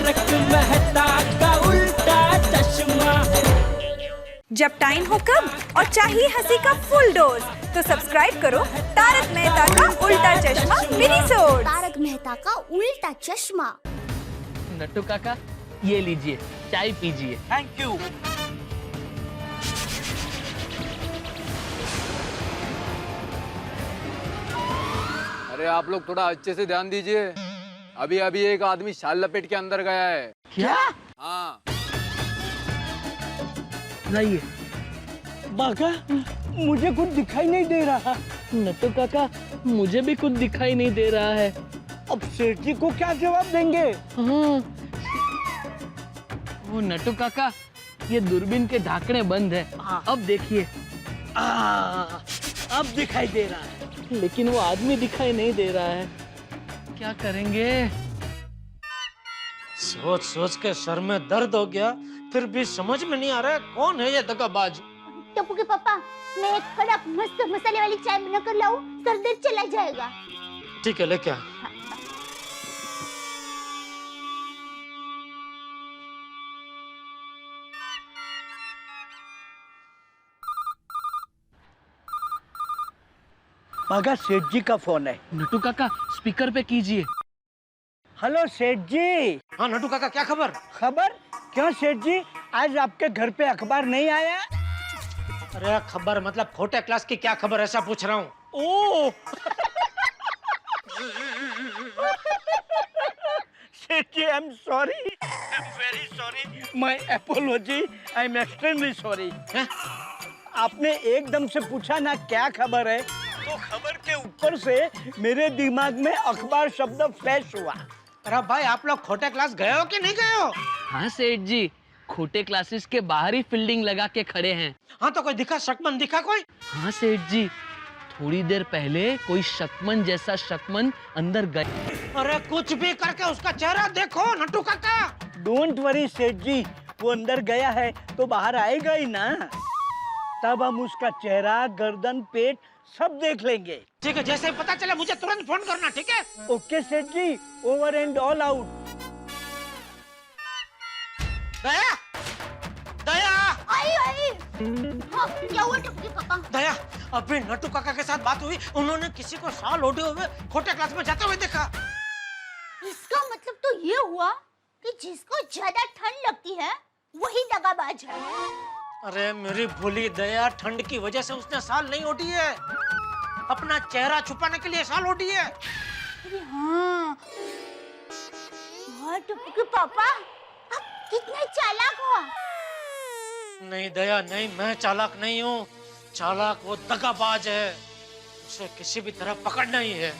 तारक मेहता का उल्टा चश्मा। जब टाइम हो कम और चाहिए हंसी का फुल डोज, तो सब्सक्राइब करो तारक मेहता का उल्टा चश्मा मिनीसोड। तारक मेहता का उल्टा चश्मा। नट्टू काका, ये लीजिए, चाय पीजिए। Thank you. अरे आप लोग थोड़ा अच्छे से ध्यान दीजिए। अभी अभी एक आदमी शाल लपेट के अंदर गया है। क्या? हाँ। नहीं, बाका, मुझे कुछ दिखाई नहीं दे रहा। नट्टू काका, मुझे भी कुछ दिखाई नहीं दे रहा है। अब सेठ जी को क्या जवाब देंगे? हाँ। वो नट्टू काका, ये दूरबीन के ढाकने बंद है। अब देखिए। अब दिखाई दे रहा है। लेकिन वो आदमी दिखाई नहीं दे रहा है। क्या करेंगे? सोच सोच के सर में दर्द हो गया, फिर भी समझ में नहीं आ रहा है कौन है ये दगाबाज। टप्पू के पापा, मैं एक कड़क मस्त मसाले वाली चाय बनाकर लाऊं, सर दर्द चला जाएगा। ठीक है, लेके आ। बाका, सेठ जी का फोन है। नट्टू काका, स्पीकर पे कीजिए। हेलो सेठ जी। हाँ नट्टू काका, क्या खबर? खबर? क्यों सेठ जी, आज आपके घर पे अखबार नहीं आया? अरे खबर मतलब खोटे क्लास की क्या खबर, ऐसा पूछ रहा हूँ। Oh Seth ji, I am sorry, I am very sorry, my apology, I am extremely sorry. आपने एकदम से पूछा ना क्या खबर है, तो खबर के ऊपर से मेरे दिमाग में अखबार शब्द फ्लैश हुआ। अरे भाई, आप लोग खोटे क्लास गए हो कि नहीं गए हो? हाँ सेठ जी, खोटे क्लासेस के बाहर ही फील्डिंग लगा के खड़े हैं। हाँ तो कोई दिखा, शकमन दिखा कोई? हाँ सेठ जी, थोड़ी देर पहले कोई शकमन जैसा शकमन अंदर गए। अरे कुछ भी करके उसका चेहरा देखो नट्टू काका। डोंट वरी सेठ जी, वो अंदर गया है तो बाहर आएगा ही ना, तब हम उसका चेहरा, गर्दन, पेट सब देख लेंगे। ठीक है, जैसे ही पता चले मुझे तुरंत फोन करना, ठीक है? ओके सेठ जी, ओवर एंड ऑल आउट। दया, दया, आई। हाँ, क्या हुआ टप्पू के पापा? दया, अभी नट्टू काका के साथ बात हुई, उन्होंने किसी को साल ओढ़े हुए खोटे क्लास में जाते हुए देखा। इसका मतलब तो ये हुआ कि जिसको ज्यादा ठंड लगती है वही दगाबाज है। अरे मेरी भोली दया, ठंड की वजह से उसने साल नहीं ओढ़ी है, अपना चेहरा छुपाने के लिए साल ओढ़ी है। अरे हाँ, टप्पू के पापा, आप कितने चालाक हो। नहीं दया, नहीं, मैं चालाक नहीं हूँ। चालाक वो दगाबाज है, उसे किसी भी तरह पकड़ना ही है।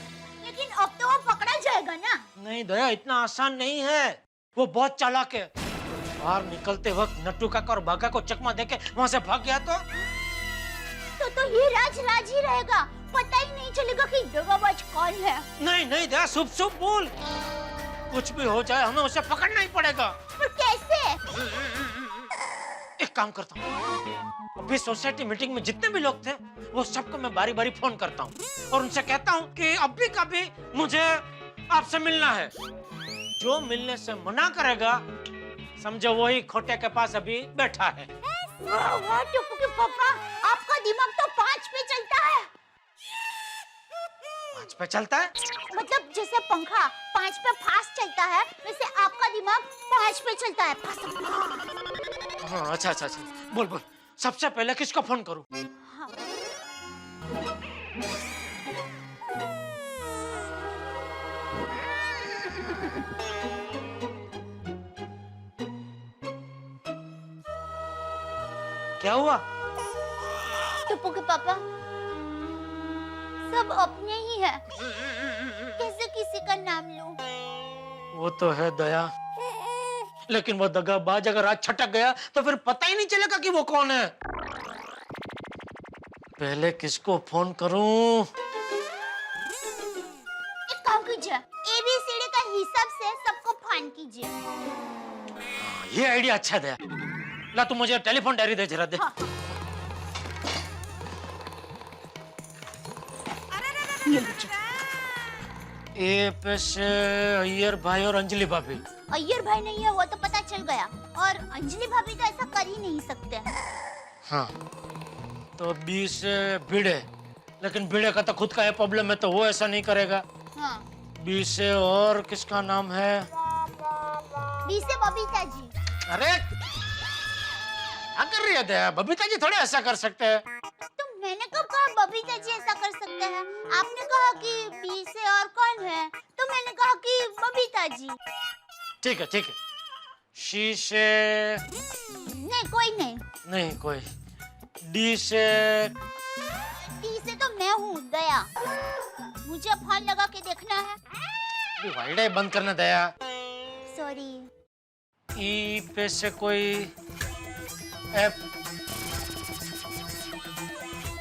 लेकिन अब तो वो पकड़ा जाएगा ना। नहीं दया, इतना आसान नहीं है, वो बहुत चालाक है। बाहर निकलते वक्त नट्टू काका और बाघा को चकमा देके वहाँ से भाग गया तो ये राज ही रहेगा, पता ही नहीं चलेगा कि दगाबाज कौन है। नहीं नहीं दया, शुभ शुभ बोल, कुछ भी हो जाए हमें उसे पकड़ना ही पड़ेगा। पर कैसे? एक काम करता हूँ, अभी सोसाइटी मीटिंग में जितने भी लोग थे वो सबको मैं बारी बारी फोन करता हूँ और उनसे कहता हूँ कि अभी कभी मुझे आपसे मिलना है। जो मिलने से मना करेगा, समझो वही खोटे के पास अभी बैठा है। वाह टप्पू के पापा, आपका दिमाग तो 5 पे चलता है। 5 पे चलता है? मतलब जैसे पंखा 5 पे फास्ट चलता है, वैसे आपका दिमाग 5 पे चलता है। हाँ, अच्छा, बोल बोल, सबसे पहले किसको फोन करूं? हाँ। क्या हुआ? टप्पू के पापा, सब अपने ही है, कैसे किसी का नाम लूं? वो तो है दया, लेकिन वो दगाबाज अगर आज छटक गया तो फिर पता ही नहीं चलेगा कि वो कौन है। पहले किसको फोन करूं? एक काम कीजिए, ABCD का हिसाब से सबको फोन कीजिए। ये आइडिया अच्छा दया। ला तू मुझे टेलीफोन डायरी दे, जरा दे। हाँ। ए पे से अय्यर भाई और अंजलि भाभी। अय्यर भाई नहीं है वो तो पता चल गया, और अंजलि भाभी तो ऐसा कर ही नहीं सकते। हाँ तो बी से भिड़े, लेकिन भिड़े का तो खुद का है प्रॉब्लम है, तो वो ऐसा नहीं करेगा। हाँ। बी से और किसका नाम है? बी से बबीता जी। अरे क्या कर रही है दया? बबीता जी थोड़े ऐसा कर सकते हैं। तो मैंने कब कहा बबीता जी ऐसा कर सकते हैं? आपने कहा कि बी से और कौन है, तो मैंने कहा कि बबीता जी। ठीक है ठीक है। शी से नहीं कोई नहीं। नहीं कोई। डी से डी से तो मैं हूँ दया, मुझे फोन लगा के देखना है। वाइडे बंद करना दया। सॉरी। ई पे से कोई F,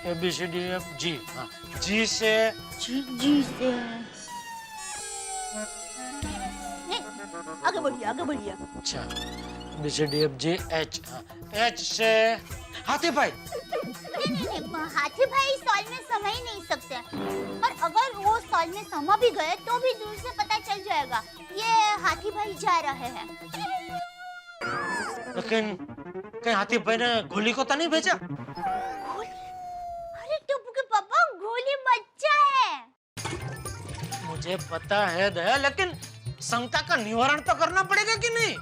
A B C D F G. हाँ जी से जी से नहीं, आगे बढ़िए आगे बढ़िए। अच्छा B C D F G H. हाँ एच से हाथी भाई। नहीं, हाथी भाई सॉल में समा ही नहीं सकते, और अगर वो सॉल में समा भी गए तो भी दूर से पता चल जाएगा ये हाथी भाई जा रहे हैं। लेकिन कहीं हाथी भाई ने गोली को तो नहीं भेजा? गोली? अरे टप्पू के पापा गोली बच्चा है। मुझे पता है दया, लेकिन शंका का निवारण तो करना पड़ेगा कि नहीं?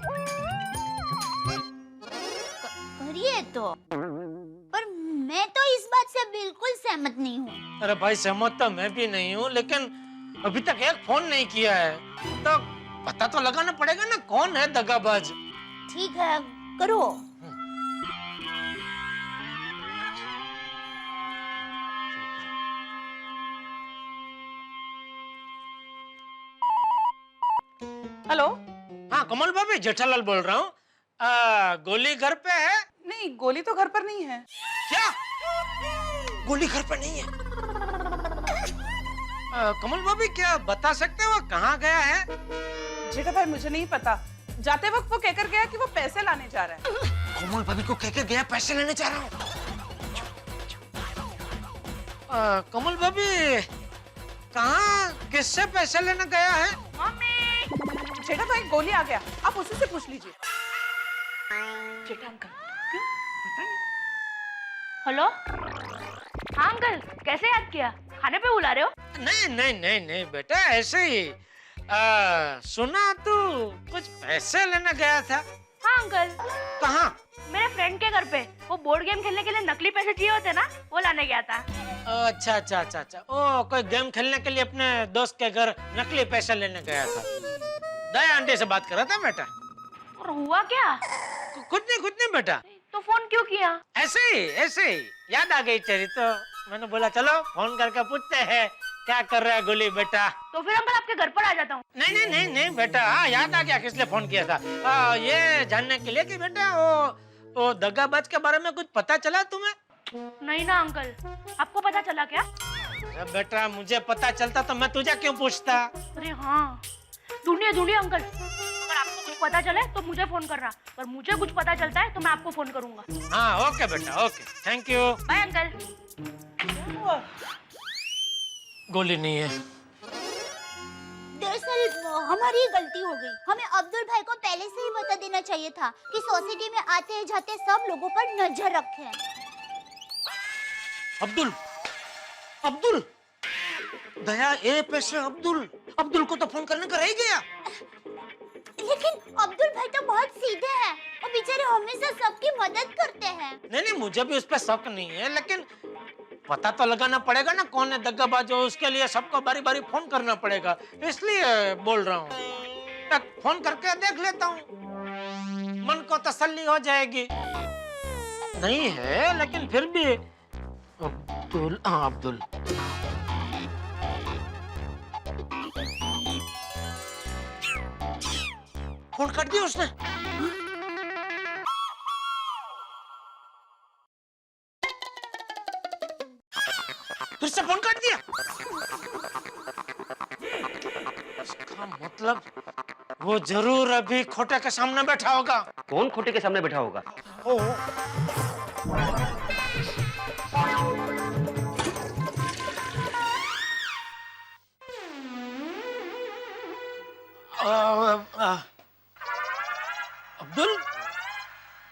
करिए तो, पर मैं तो इस बात से बिल्कुल सहमत नहीं हूँ। अरे भाई सहमत तो मैं भी नहीं हूँ, लेकिन अभी तक एक फोन नहीं किया है, तो पता तो लगाना पड़ेगा ना कौन है दगाबाज। ठीक है करो। हेलो। हाँ कमल भाभी, जेठालाल बोल रहा हूँ। गोली घर पे है? नहीं, गोली तो घर पर नहीं है। क्या? गोली घर पे नहीं है? कमल भाभी क्या बता सकते हो कहाँ गया है? जेठा भाई मुझे नहीं पता, जाते वक्त वो कहकर गया कि वो पैसे लाने जा रहा है। कमल भाभी को कहकर गया पैसे लेने जा रहा हूँ। कमल भाभी कहाँ किससे पैसे लेने गया है? मम्मी, जेठा भाई गोली आ गया, आप उसी से पूछ लीजिए। जेठा अंकल क्यों पता नहीं। हेलो। हाँ अंकल, कैसे याद किया? खाने पे बुला रहे हो? नहीं नहीं नहीं नहीं बेटा, ऐसे ही सुना तू कुछ पैसे लेने गया था। हाँ अंकल। कहाँ? मेरे फ्रेंड के घर पे वो बोर्ड गेम खेलने के लिए नकली पैसे चाहिए होते ना, वो लाने गया था। अच्छा अच्छा अच्छा अच्छा, ओ कोई गेम खेलने के लिए अपने दोस्त के घर नकली पैसे लेने गया था। दया आंटी से बात कर रहा था बेटा। और हुआ क्या? कुछ नहीं बेटा। तो फोन क्यों किया? ऐसे ही याद आ गई तेरी, तो मैंने बोला चलो फोन करके पूछते हैं क्या कर रहा है गोली बेटा। तो फिर अंकल आपके घर पर आ जाता हूँ। नहीं बेटा, हाँ याद आ गया किस लिए फोन किया था। ये जानने के लिए कि बेटा वो दगाबाज के बारे में कुछ पता चला तुम्हें? नहीं ना अंकल, आपको पता चला क्या? अरे बेटा मुझे पता चलता तो मैं तुझे क्यों पूछता। अरे हाँ, ढूंढिए अंकल, अगर आपको कुछ पता चले तो मुझे फोन करना, पर मुझे कुछ पता चलता है तो मैं आपको फोन करूंगा। हाँ ओके बेटा okay, thank you. Bye uncle. गोली नहीं है। दरअसल हमारी गलती हो गई, हमें अब्दुल भाई को पहले से ही बता देना चाहिए था कि सोसाइटी में आते जाते सब लोगों पर नजर रखें। अब्दुल दया ए पे से अब्दुल को तो फोन करने का रह गया। लेकिन अब्दुल भाई तो बहुत सीधे हैं, वो बेचारे हमेशा सबकी मदद करते हैं। नहीं मुझे भी उस पर शक नहीं है, लेकिन पता तो लगाना पड़ेगा ना कौन है दगाबाज, उसके लिए सबको बारी बारी फोन करना पड़ेगा, इसलिए बोल रहा हूँ। फोन करके देख लेता हूँ, मन को तसल्ली हो जाएगी। नहीं है लेकिन फिर भी अब्दुल फोन कर दिया उसने। फिर से फोन काट दिया। इसका मतलब वो जरूर अभी खोटे के सामने बैठा होगा। कौन खोटे के सामने बैठा होगा?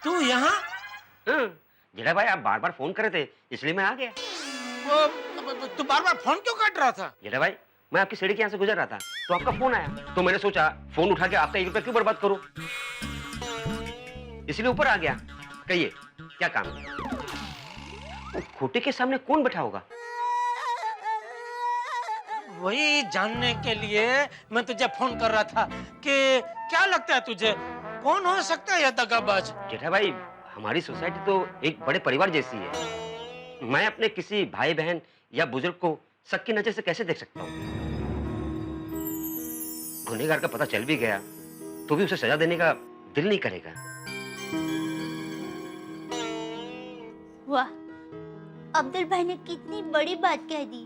तू यहाँ? जेठा भाई आप बार बार फोन कर रहे थे इसलिए मैं आ गया। तू बार बार फोन क्यों काट रहा था? जेठा भाई मैं आपकी सीढ़ी के यहाँ से गुजर रहा था तो आपका फोन आया तो मैंने सोचा फोन उठा के आपका 1 रुपया क्यों बर्बाद करूं, इसलिए ऊपर आ गया। कहिए क्या काम है? वो खोटे के सामने कौन बैठा होगा? वही जानने के लिए मैं तुझे फोन कर रहा था कि क्या लगता है तुझे कौन हो सकता है यह दगाबाज? जेठा भाई हमारी सोसाइटी तो एक बड़े परिवार जैसी है, मैं अपने किसी भाई बहन या बुजुर्ग को शक की नजर से कैसे देख सकता हूँ? गुनहगार का पता चल भी गया तो भी उसे सजा देने का दिल नहीं करेगा। वाह, अब्दुल भाई ने कितनी बड़ी बात कह दी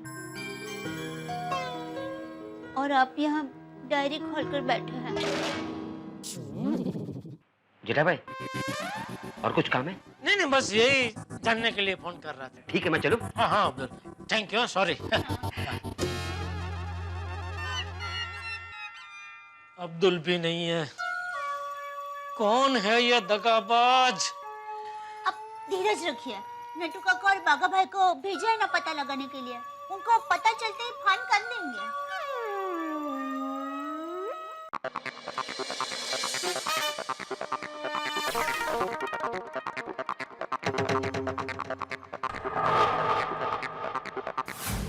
और आप यहाँ डायरी खोलकर बैठे हैं। जेठा भाई और कुछ काम है? नहीं नहीं, बस यही जानने के लिए फोन कर रहा था। ठीक है मैं चलूं? हाँ हाँ Abdul, thank you, sorry. Abdul भी नहीं है, कौन है ये दगाबाज? अब धीरज रखिए, नटू काका और बागा भाई को भेजा है ना पता लगाने के लिए, उनको पता चलते ही फान कर देंगे।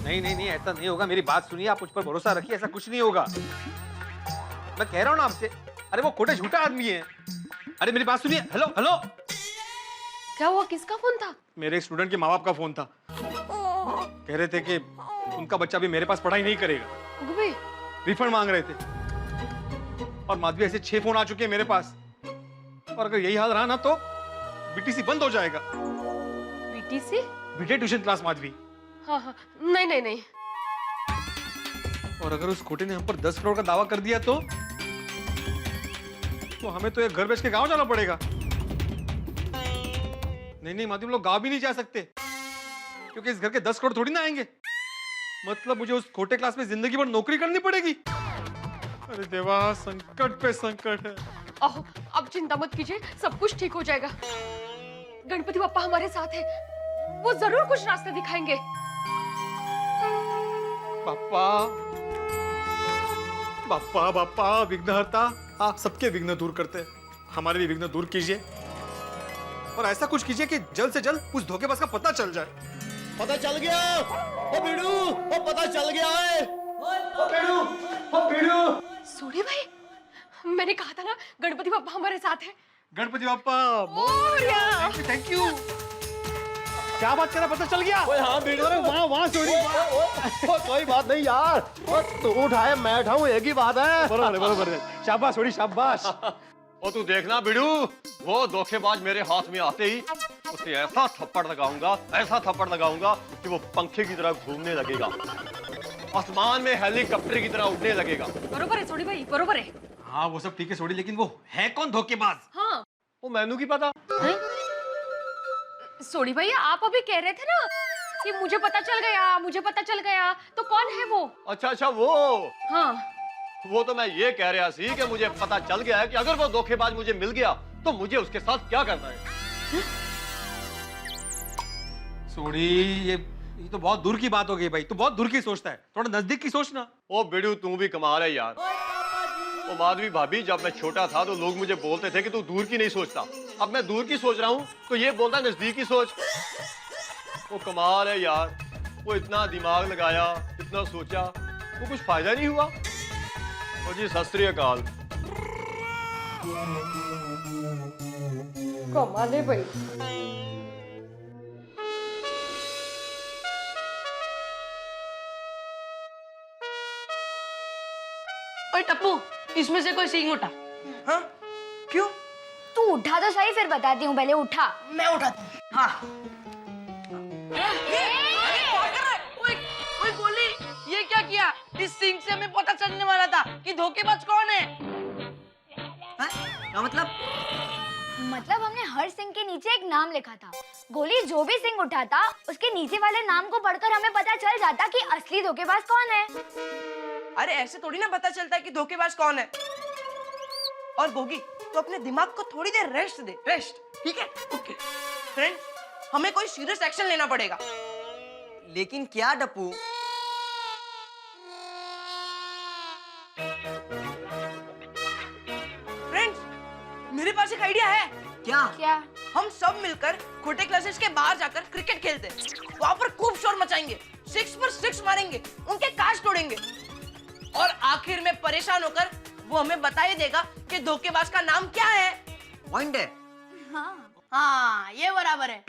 नहीं नहीं नहीं, ऐसा नहीं होगा, मेरी बात सुनिए, आप मुझ पर भरोसा रखिए, ऐसा कुछ नहीं होगा। मैं कह रहा हूँ ना आपसे, अरे वो खोटे झूठा आदमी है। अरे मेरी बात सुनिए, हेलो हेलो। क्या हुआ, किसका फोन था? मेरे एक स्टूडेंट के माँ बाप का फोन था, कह रहे थे कि उनका बच्चा भी मेरे पास पढ़ाई नहीं करेगा, रिफंड मांग रहे थे। और माधवी ऐसे 6 फोन आ चुके हैं मेरे पास, और अगर यही हाल रहा ना तो बीटीसी बंद हो जाएगा। बीटीसी? बीटे ट्यूशन क्लास माधवी। हाँ हाँ, नहीं नहीं नहीं। और अगर उस खोटे ने हम पर 10 करोड़ का दावा कर दिया तो हमें तो एक घर बेच के गांव जाना पड़ेगा। नहीं नहीं माधवी, हम लोग गांव भी नहीं जा सकते क्योंकि इस घर के 10 करोड़ थोड़ी ना आएंगे। मतलब मुझे उस खोटे क्लास में जिंदगी भर नौकरी करनी पड़ेगी। अरे देवा, संकट पे संकट है। ओह, अब चिंता मत कीजिए, सब कुछ ठीक हो जाएगा। गणपति बप्पा हमारे साथ है, वो जरूर कुछ रास्ते दिखाएंगे। बाप्पा बाप्पा बाप्पा, विघ्नहर्ता, आप सबके विघ्न दूर करते हैं, हमारे भी विघ्न दूर कीजिए और ऐसा कुछ कीजिए कि जल्द से जल्द उस धोखेबाज का पता चल जाए। पता चल गया ओ बीड़ू, ओ पता चल गया है ओ बीड़ू, ओ बीड़ू। सोनी भाई, मैंने कहा था ना गणपति बप्पा हमारे साथ है। Ganpati Bappa, thank you. क्या बात कर रहा, पता चल गया? ओए हाँ बीड़ू, अरे वहाँ सॉरी, कोई बात नहीं यार, तू उठाए मैं उठाऊं एक ही बात है। बरोबर है, शाबाश सोनी शाबाश। और तू देखना बिड़ू, वो धोखेबाज मेरे हाथ में आते ही उसे ऐसा थप्पड़ लगाऊंगा कि वो पंखे की तरह घूमने लगेगा, आसमान में हेलीकॉप्टर की तरह उड़ने लगेगा। बरोबर है सोनी भाई, बरोबर है। हाँ वो सब ठीक है सोनी, लेकिन वो है कौन धोखेबाज? हाँ वो मैनू की पता। सोनी भाई, आप अभी कह रहे थे ना कि मुझे पता चल गया, तो कौन है वो? अच्छा वो, हाँ वो तो मैं ये कह रहा सी कि मुझे पता चल गया है कि अगर वो धोखेबाज मुझे मिल गया तो मुझे उसके साथ क्या करना है। सोनी, ये तो बहुत दूर की बात हो गई भाई, तू बहुत दूर की सोचता है, थोड़ा नजदीक की सोचना। ओ बिड़ू, तू भी कमाल है यार। ओ माधवी भाभी, जब मैं छोटा था तो लोग मुझे बोलते थे कि तू दूर की नहीं सोचता, अब मैं दूर की सोच रहा हूँ तो ये बोलता नजदीक की सोच। वो कमाल है यार, वो इतना दिमाग लगाया, इतना सोचा, वो कुछ फायदा नहीं हुआ। ओ जी सत श्री अकाल। कमाल है भाई। ओए टप्पू, इसमें से कोई सींग उठा। हाँ? क्यों? तू उठा तो सही, फिर बताती हूँ, पहले उठा। मैं उठाता हूँ। हाँ। ओए गोली, ये क्या किया? इस सींग से हमें पता चलने वाला था कि धोखेबाज कौन है। क्या मतलब? मतलब हमने हर सिंह के नीचे एक नाम लिखा था। गोली जो भी सिंह उठाता, उसके नीचे वाले नाम को पढ़कर हमें पता चल जाता कि असली धोखेबाज कौन है। अरे ऐसे थोड़ी ना पता चलता है कि धोखेबाज कौन है। और गोगी, तो अपने दिमाग को थोड़ी देर रेस्ट दे, रेस्ट, ठीक है? ओके फ्रेंड, हमें कोई सीरियस एक्शन लेना पड़ेगा। लेकिन क्या टप्पू? फ्रेंड्स, मेरे पास एक आइडिया है। क्या? हम सब मिलकर खोटे क्लासेस के बाहर जाकर क्रिकेट खेलते हैं। वहाँ पर खूब शोर मचाएंगे, 6 पर 6 मारेंगे, उनके कांच तोड़ेंगे और आखिर में परेशान होकर वो हमें बता ही देगा कि धोखेबाज का नाम क्या है। पॉइंट है। हाँ, ये बराबर है।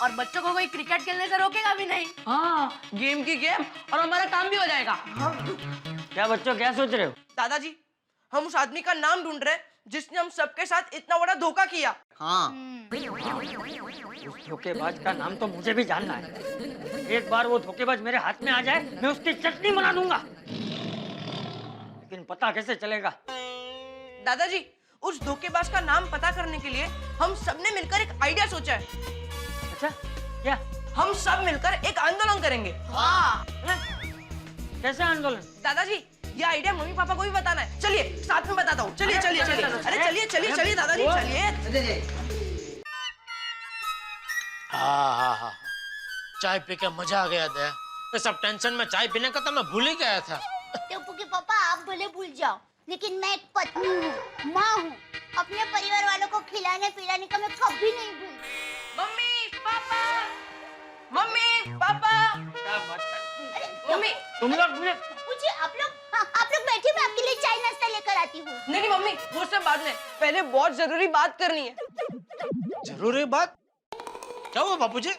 और बच्चों को कोई क्रिकेट खेलने से रोकेगा भी नहीं। हाँ, गेम की गेम और हमारा काम भी हो जाएगा। क्या बच्चों, क्या सोच रहे हो? दादाजी, हम उस आदमी का नाम ढूंढ रहे हैं जिसने हम सबके साथ इतना बड़ा धोखा किया। हाँ। उस धोखेबाज का नाम तो मुझे भी जानना है। एक बार वो धोखेबाज मेरे हाथ में आ जाए, मैं उसकी चटनी बना दूंगा। लेकिन पता कैसे चलेगा? दादाजी, उस धोखेबाज का नाम पता करने के लिए हम सबने मिलकर एक आइडिया सोचा है। अच्छा, क्या? हम सब मिलकर एक आंदोलन करेंगे। हाँ। कैसा आंदोलन? दादाजी, ये आइडिया मम्मी पापा को भी बताना है। चलिए साथ में बताता हूँ। चलिए चलिए चलिए, अरे चलिए चलिए चलिए दादाजी, चलिए। हाँ, चाय पी के मजा आ गया दया। ये सब टेंशन में चाय पीने का तो मैं भूल ही गया था। टप्पू के पापा, आप भले भूल जाओ, लेकिन मैं एक पत्नी हूँ, माँ हूँ। अपने परिवार वालों को खिलाने पिलाने का मैं कभी नहीं भूल। Mummy papa, mummy papa, mummy तुम लोग मुझे मुझे आप लोग बैठिए, मैं आपके लिए चाय नाश्ता लेकर आती हूँ। नहीं मम्मी, वो सब बाद में, पहले बहुत जरूरी बात करनी है। जरूरी बात? क्या हुआ बापूजी?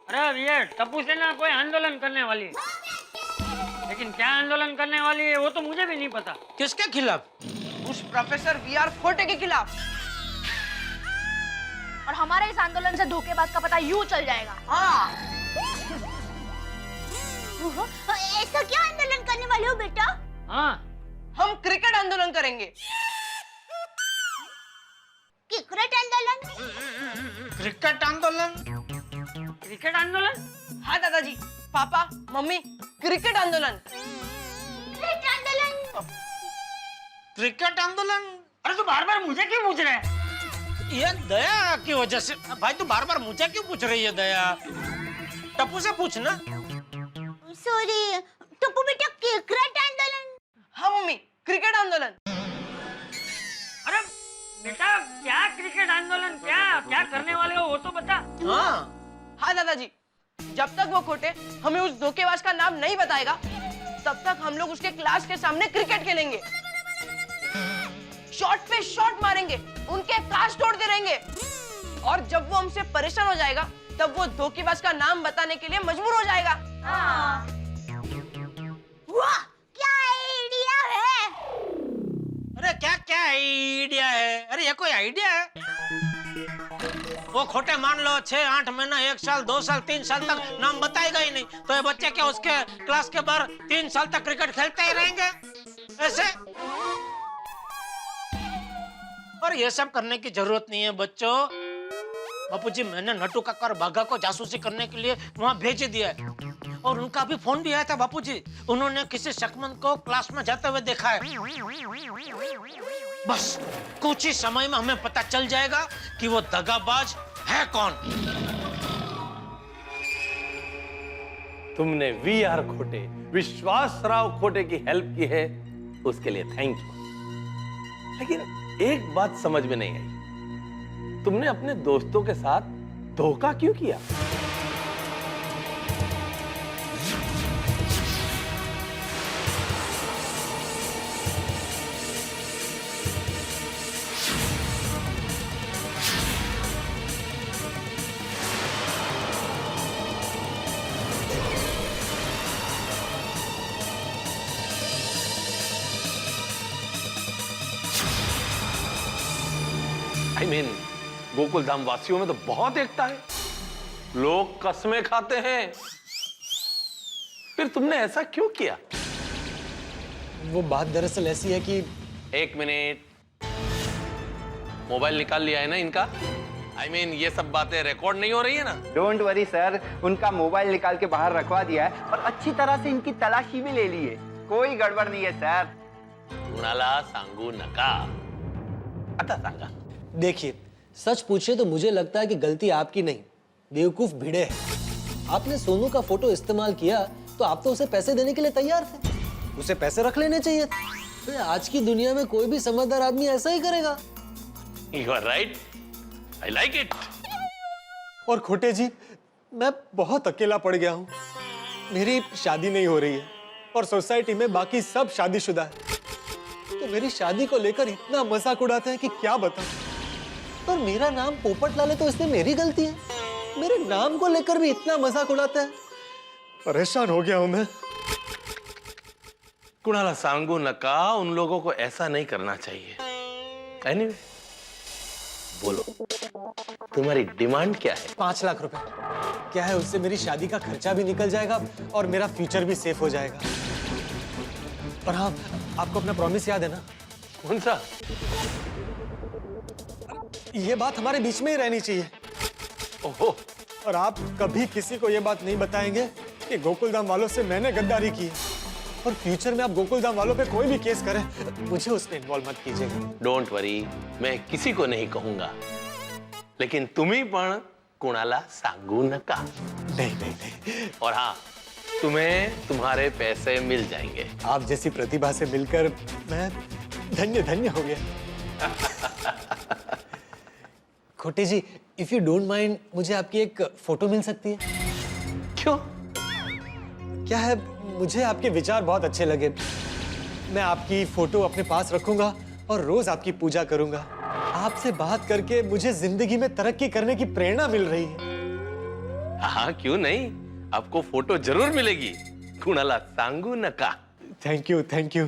अरे ये टप्पू से ना कोई आंदोलन करने वाली है, लेकिन क्या आंदोलन करने वाली है वो तो मुझे भी नहीं पता। किसके खिलाफ? उस प्रोफेसर VR खोटे के खिलाफ। और हमारे इस आंदोलन से धोखेबाज का पता यूं चल जाएगा। हाँ। ऐसा क्या आंदोलन करने वाले हो बेटा? हाँ, हम क्रिकेट आंदोलन करेंगे। क्रिकेट आंदोलन? क्रिकेट आंदोलन? क्रिकेट आंदोलन? हाँ दादाजी, पापा, मम्मी, क्रिकेट आंदोलन। क्रिकेट आंदोलन? क्रिकेट आंदोलन? अरे तू बार बार मुझे क्यों पूछ रहा है? ये दया की वजह से। भाई तू बार बार मुझे क्यों पूछ रही है दया? टप्पू से पूछना। सॉरी टप्पू बेटा, क्रिकेट आंदोलन? हाँ मम्मी, क्रिकेट आंदोलन। अरे बेटा, क्या क्रिकेट आंदोलन? क्या करने वाले हो वो तो बता। हाँ दादाजी, जब तक वो खोटे हमें उस धोखेबाज का नाम नहीं बताएगा, तब तक हम लोग उसके क्लास के सामने क्रिकेट खेलेंगे, शॉट पे शॉट मारेंगे, उनके कांच तोड़ते रहेंगे। और जब वो हमसे परेशान हो जाएगा, तब वो धोखेबाज का नाम बताने के लिए मजबूर हो जाएगा। वाह, क्या आइडिया है! अरे क्या आइडिया है? अरे ये कोई आइडिया है? वो खोटे मान लो 6, 8 महीना, 1 साल, 2 साल, 3 साल तक नाम बताएगा ही नहीं, तो ये बच्चे क्या उसके क्लास के बाहर 3 साल तक क्रिकेट खेलते ही रहेंगे ऐसे? और ये सब करने की जरूरत नहीं है बच्चों। बापूजी, मैंने नटू काका और बाघा को जासूसी करने के लिए वहां भेज दिया है, और उनका भी फोन भी आया था बापूजी। उन्होंने किसी शकमंद को क्लास में जाते हुए देखा है। बस कुछ ही समय में हमें पता चल जाएगा कि वो दगाबाज है कौन। तुमने VR खोटे, विश्वासराव खोटे की हेल्प की है, उसके लिए थैंक यू। लेकिन एक बात समझ में नहीं आई, तुमने अपने दोस्तों के साथ धोखा क्यों किया? I mean, गोकुल धाम वासियों में तो बहुत एकता है, लोग कसमें खाते हैं, फिर तुमने ऐसा क्यों किया? वो बात दरअसल ऐसी है कि 1 मिनट, मोबाइल निकाल लिया है ना इनका? I mean, ये सब बातें रिकॉर्ड नहीं हो रही है ना? डोंट वरी सर, उनका मोबाइल निकाल के बाहर रखवा दिया है और अच्छी तरह से इनकी तलाशी भी ले ली है, कोई गड़बड़ नहीं है सर। कुणाला सांगू नका। आता सांगा। देखिए, सच पूछे तो मुझे लगता है कि गलती आपकी नहीं, बेवकूफ भिड़े है। आपने सोनू का फोटो इस्तेमाल किया तो आप तो उसे पैसे देने के लिए तैयार थे, उसे पैसे रख लेने चाहिए थे। तो आज की दुनिया में कोई भी समझदार आदमी ऐसा ही करेगा। You are right. I like it. और खोटे जी, मैं बहुत अकेला पड़ गया हूँ। मेरी शादी नहीं हो रही है और सोसाइटी में बाकी सब शादीशुदा है। तो मेरी शादी को लेकर इतना मजाक उड़ाते हैं कि क्या बताऊं। पर मेरा नाम पोपटलाल है तो इसमें मेरी गलती है। मेरे नाम को लेकर भी इतना मजाक उड़ाते हैं। परेशान हो गया हूं मैं। कुणाला सांगू नका, उन लोगों को ऐसा नहीं करना चाहिए। Anyway, बोलो तुम्हारी डिमांड क्या है? 5 लाख रुपए। क्या है, उससे मेरी शादी का खर्चा भी निकल जाएगा और मेरा फ्यूचर भी सेफ हो जाएगा। और हाँ, आपको अपना प्रॉमिस याद है ना? कौन सा? ये बात हमारे बीच में ही रहनी चाहिए। ओहो। और आप कभी किसी को ये बात नहीं बताएंगे कि गोकुलधाम वालों से मैंने गद्दारी की। और फ्यूचर में आप गोकुलधाम वालों पे कोई भी केस करें, मुझे उसमें इन्वॉल्व मत कीजिएगा। डोंट वरी, मैं किसी को नहीं कहूंगा, लेकिन तुम्ही पण कुणाला सांगू नका। नहीं। और हाँ, तुम्हें तुम्हारे पैसे मिल जाएंगे। आप जैसी प्रतिभा से मिलकर मैं धन्य धन्य हो गया। खोटे जी, इफ यू डोंट माइंड, मुझे आपकी एक फोटो मिल सकती है? क्यों? क्या है, मुझे आपके विचार बहुत अच्छे लगे। मैं आपकी फोटो अपने पास रखूंगा और रोज आपकी पूजा करूंगा। आपसे बात करके मुझे जिंदगी में तरक्की करने की प्रेरणा मिल रही है। हाँ, क्यों नहीं, आपको फोटो जरूर मिलेगी। कुणाला सांगू नका। Thank you, thank you.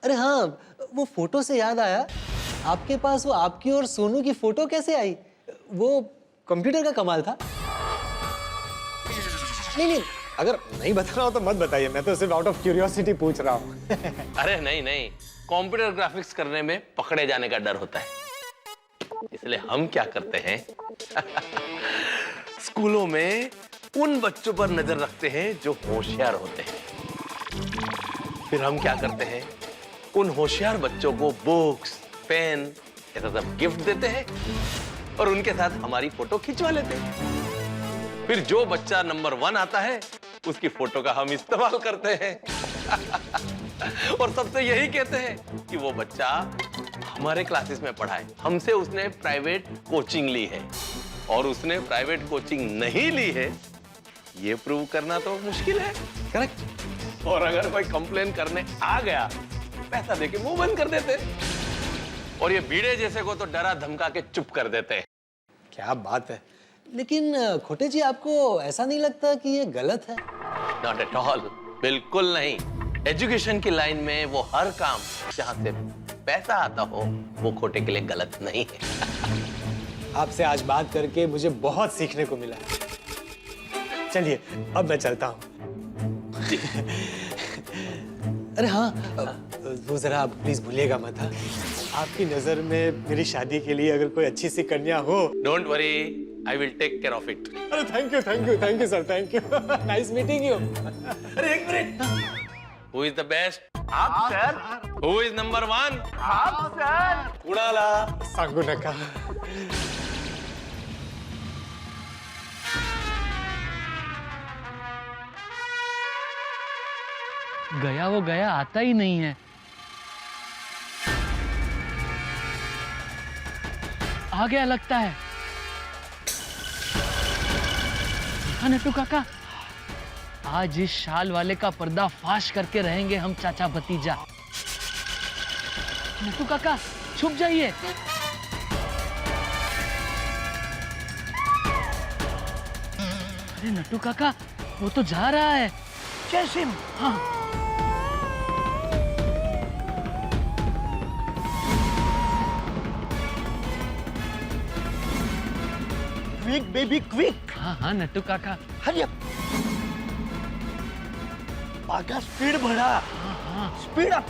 अरे हाँ, वो फोटो से याद आया, आपके पास वो आपकी और सोनू की फोटो कैसे आई? वो कंप्यूटर का कमाल था। नहीं, अगर नहीं बताना हो तो मत बताइए, मैं तो सिर्फ आउट ऑफ क्यूरियोसिटी पूछ रहा हूँ। अरे नहीं, कंप्यूटर ग्राफिक्स करने में पकड़े जाने का डर होता है, इसलिए हम क्या करते हैं स्कूलों में उन बच्चों पर नजर रखते हैं जो होशियार होते हैं। फिर हम क्या करते हैं, उन होशियार बच्चों को बुक्स, पेन ऐसा सब गिफ्ट देते हैं और उनके साथ हमारी फोटो खिंचवा लेते हैं। फिर जो बच्चा नंबर 1 आता है, उसकी फोटो का हम इस्तेमाल करते हैं और सबसे यही कहते हैं कि वो बच्चा हमारे क्लासेस में पढ़ा है, हमसे उसने प्राइवेट कोचिंग ली है। और उसने प्राइवेट कोचिंग नहीं ली है, ये प्रूव करना तो मुश्किल है। करेक्ट। और अगर कोई कंप्लेन करने आ गया, पैसा देके मुंह बंद कर देते। और ये भीड़े जैसे को तो डरा धमका के चुप कर देते हैं। क्या बात है। लेकिन खोटे जी, आपको ऐसा नहीं लगता कि ये गलत है? नॉट एट ऑल, बिल्कुल नहीं। एजुकेशन की लाइन में वो हर काम जहां से पैसा आता हो, वो खोटे के लिए गलत नहीं है। आपसे आज बात करके मुझे बहुत सीखने को मिला। चलिए, अब मैं चलता हूँ। अरे हाँ, वो जरा आप प्लीज भूलिएगा मत। हाँ, आपकी नजर में मेरी शादी के लिए अगर कोई अच्छी सी कन्या हो। Don't worry, I will take care of it. अरे thank you sir, thank you. Nice meeting you. अरे एक minute, who is the best? आप सर। Who is number 1? आप सर। कुणाला सांगू नका। गया वो गया, आता ही नहीं है। आ गया लगता है। हाँ नट्टू काका, आज इस शाल वाले का पर्दा फाश करके रहेंगे हम चाचा भतीजा। नट्टू काका छुप जाइए। अरे नट्टू काका, वो तो जा रहा है। जय सिंह। हाँ क्विक बेबी क्विक। हाँ नट्टू काका। Hurry up. आगा स्पीड बढ़ा। Speed up.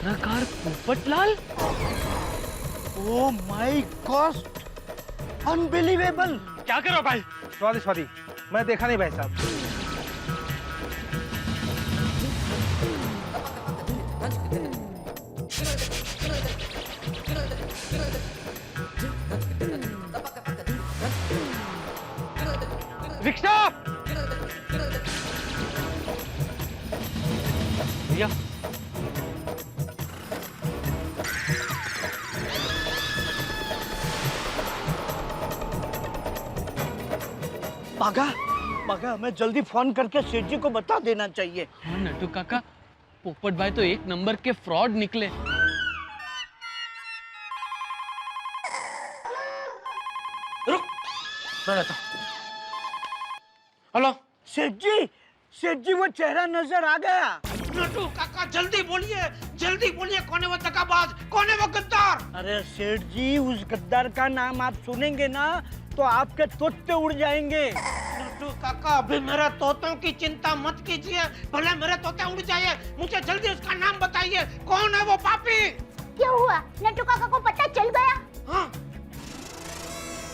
पत्रकार Popatlal. Oh my God, unbelievable. क्या कर रहे हो भाई? सॉरी, मैं देखा नहीं भाई साहब। रिक्शा भैया, बागा, मैं जल्दी फोन करके सेठ जी को बता देना चाहिए। हाँ नटू काका, पोपट भाई तो एक नंबर के फ्रॉड निकले। रुक, मैं लेता। हेलो सेठ जी वो चेहरा नजर आ गया। नटू काका जल्दी बोलिए, कौन है वो दगाबाज, कौन है वो गद्दार? अरे सेठ जी, उस गद्दार का नाम आप सुनेंगे ना तो आपके तोते उड़ जाएंगे। नटू काका अभी मेरे तोतों की चिंता मत कीजिए, भले मेरे तोते उड़ जाए, मुझे जल्दी उसका नाम बताइए, कौन है वो पापी? क्या हुआ? नट्टू काका को पता चल गया? हाँ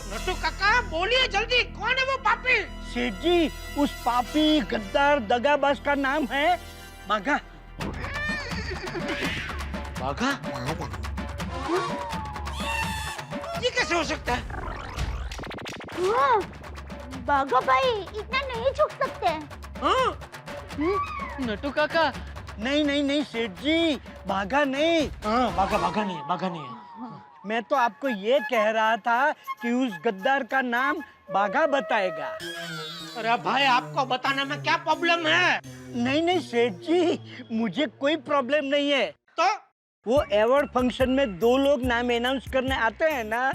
नटू काका बोलिए जल्दी, कौन है वो पापी? सेठ जी, उस पापी गद्दार दगाबाज का नाम है बागा। बागा? ये कैसे हो सकता है? हाँ, बागा भाई इतना नहीं झुक सकते। हाँ? नटू काका, नहीं सेठ जी, बागा नहीं। हाँ, बागा नहीं है। मैं तो आपको ये कह रहा था कि उस गद्दार का नाम बागा बताएगा। अरे भाई, आपको बताने में क्या प्रॉब्लम है? नहीं सेठ जी, मुझे कोई प्रॉब्लम नहीं है। तो वो अवार्ड फंक्शन में दो लोग नाम अनाउंस करने आते हैं ना,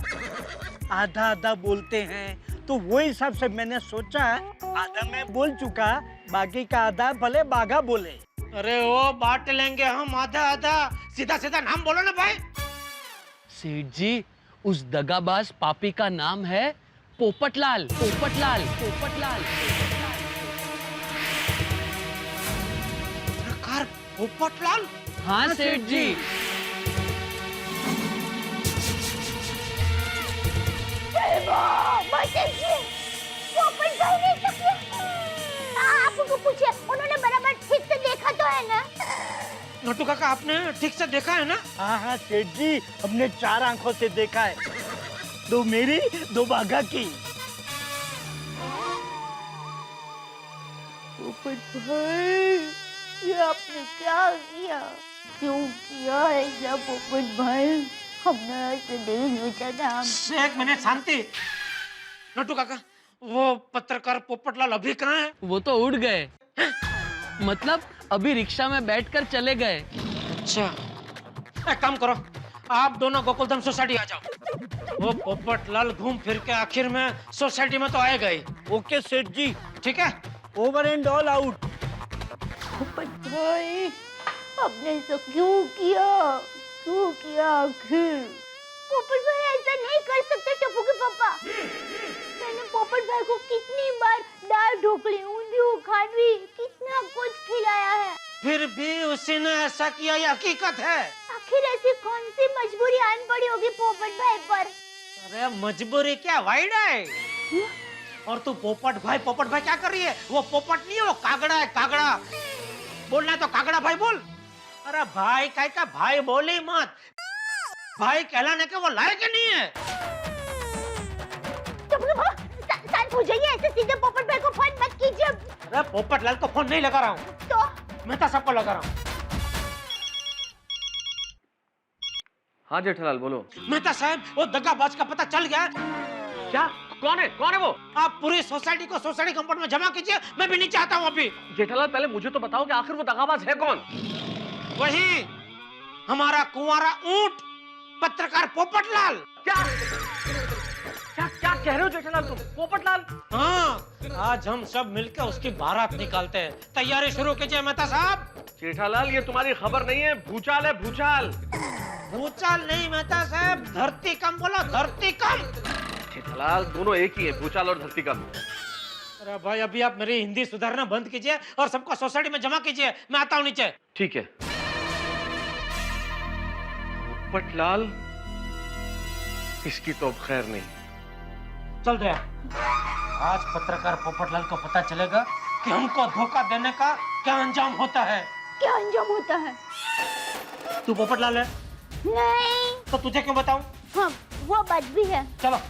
आधा बोलते हैं, तो वो हिसाब से मैंने सोचा आधा मैं बोल चुका, बाकी का आधा भले बागा बोले। अरे वो बांट लेंगे हम आधा, सीधा नाम बोलो ना भाई। सेठ जी, उस दगाबाज पापी का नाम है पोपटलाल। प्रकार पोपटलाल? हाँ सेठ जी। आप उनको पूछिए, उन्होंने बराबर ठीक से देखा तो है ना? नटू काका, आपने ठीक से देखा है ना? हाँ सेठ जी, हमने 4 आंखों से देखा है, 2 मेरी 2 बागा की। पोपट भाई, ये आपने क्या किया? क्यों किया ऐसा पोपट भाई? हमने ऐसे नहीं सोचा था। एक मिनट शांति। नटू काका, वो पत्रकार पोपटलाल अभी कहाँ है? वो तो उड़ गए, मतलब अभी रिक्शा में बैठकर चले गए। अच्छा, एक काम करो, आप दोनों गोकुलधाम सोसाइटी आ जाओ। वो पोपटलाल घूम फिर के आखिर में सोसाइटी में तो आएगा ही। ओके सेठ जी, ठीक है, ओवर एंड ऑल आउट। पोपट भाई, आपने ऐसा क्यों किया आखिर? पोपट भाई ऐसा नहीं कर सकते टप्पू के पापा। मैंने पोपट भाई को कितनी बार दाल ढोकली, ऊंधियो, खांडवी, कितना कुछ खिलाया है, फिर भी उसी ने ऐसा किया, ये हकीकत है। आखिर ऐसी कौन सी मजबूरी आन पड़ी होगी पोपट भाई पर? अरे मजबूरी क्या, वाइड है। और तू पोपट भाई क्या कर रही है? वो पोपट नहीं है, वो कागड़ा है, कागड़ा। बोलना है तो कागड़ा भाई बोल। अरे भाई का भाई बोले मत, भाई कहलाने के वो लायक नहीं है। शांत हो जाइए, ऐसे सीधे पोपट भाई को फोन मत कीजिए। अरे पोपटलाल को फोन नहीं लगा रहा हूँ, तो मैं तो सबको लगा रहा हूँ। हाँ जेठालाल बोलो। मेहता साहब, वो दगाबाज का पता चल गया। क्या? कौन है वो? आप पूरी सोसाइटी को सोसाइटी कंपाउंड में जमा कीजिए, मैं भी नहीं चाहता हूँ अभी। जेठालाल पहले मुझे तो बताओ कि आखिर वो दगाबाज है कौन? वही हमारा कुंवारा ऊंट, पत्रकार पोपटलाल। क्या कह रहे हो जेठालाल तुम? पोपटलाल? हाँ, आज हम सब मिलकर उसकी बारात निकालते हैं। तैयारी शुरू कीजिए मेहता साहब। जेठालाल, ये तुम्हारी खबर नहीं है, भूचाल है, भूचाल। भूचाल नहीं मेहता साहब, धरती कम बोलो, धरती कम। जेठालाल, दोनों एक ही है, भूचाल और धरती कम। अरे भाई, अभी आप मेरी हिंदी सुधारना बंद कीजिए और सबको सोसाइटी में जमा कीजिए, मैं आता हूँ नीचे। ठीक है। पोपटलाल, इसकी तो अब खैर नहीं। चल दया, आज पत्रकार पोपटलाल को पता चलेगा कि हमको धोखा देने का क्या अंजाम होता है। क्या अंजाम होता है? तू पोपटलाल है? नहीं। तो तुझे क्यों बताऊं? हाँ, वो बात भी है। चलो।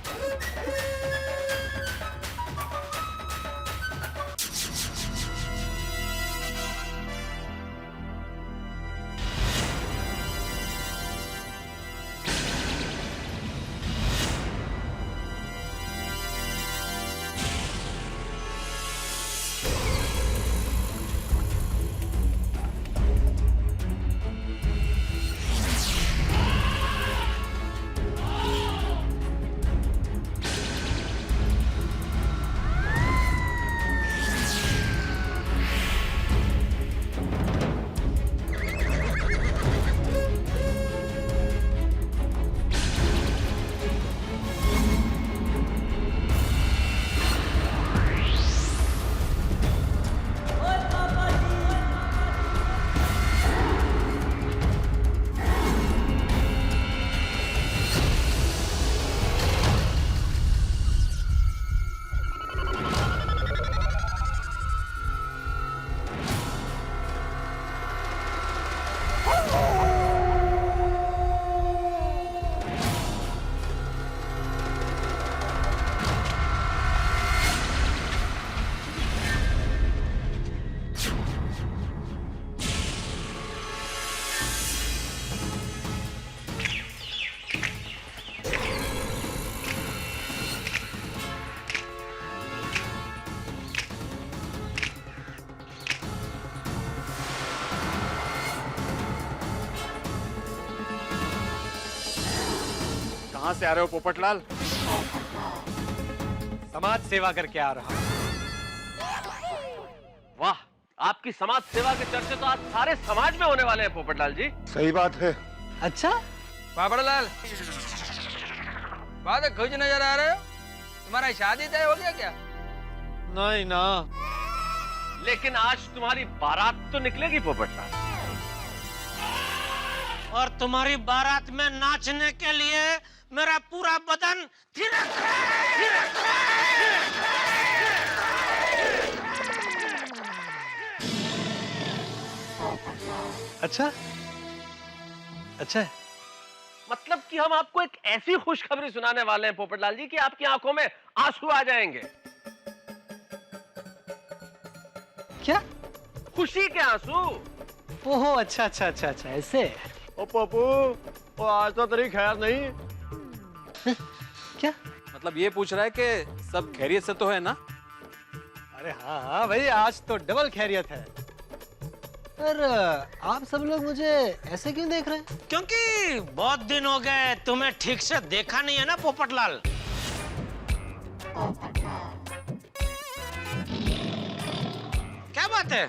कहां से आ रहे हो पोपटलाल? समाज सेवा करके आ रहा हूं। वाह, आपकी समाज सेवा के चर्चे तो आज सारे समाज में होने वाले हैं पोपटलाल जी। सही बात है। अच्छा पोपटलाल, बहुत खुश नजर आ रहे हो। तुम्हारा शादी तय हो गया क्या? नहीं ना, लेकिन आज तुम्हारी बारात तो निकलेगी पोपटलाल। और तुम्हारी बारात में नाचने के लिए मेरा पूरा बदन थिरक रहा है। अच्छा अच्छा है। मतलब कि हम आपको एक ऐसी खुशखबरी सुनाने वाले हैं पोपटलाल जी कि आपकी आंखों में आंसू आ जाएंगे। क्या? खुशी के आंसू। ओहो, अच्छा अच्छा अच्छा अच्छा, ऐसे। ओ पप्पू, ओ आज तो तेरी खैर नहीं। क्या मतलब ये पूछ रहा है कि सब खैरियत से तो है ना? अरे हाँ हाँ भाई, आज तो डबल खैरियत है। पर आप सब लोग मुझे ऐसे क्यों देख रहे हैं? क्योंकि बहुत दिन हो गए तुम्हें ठीक से देखा नहीं है ना पोपटलाल। क्या बात है,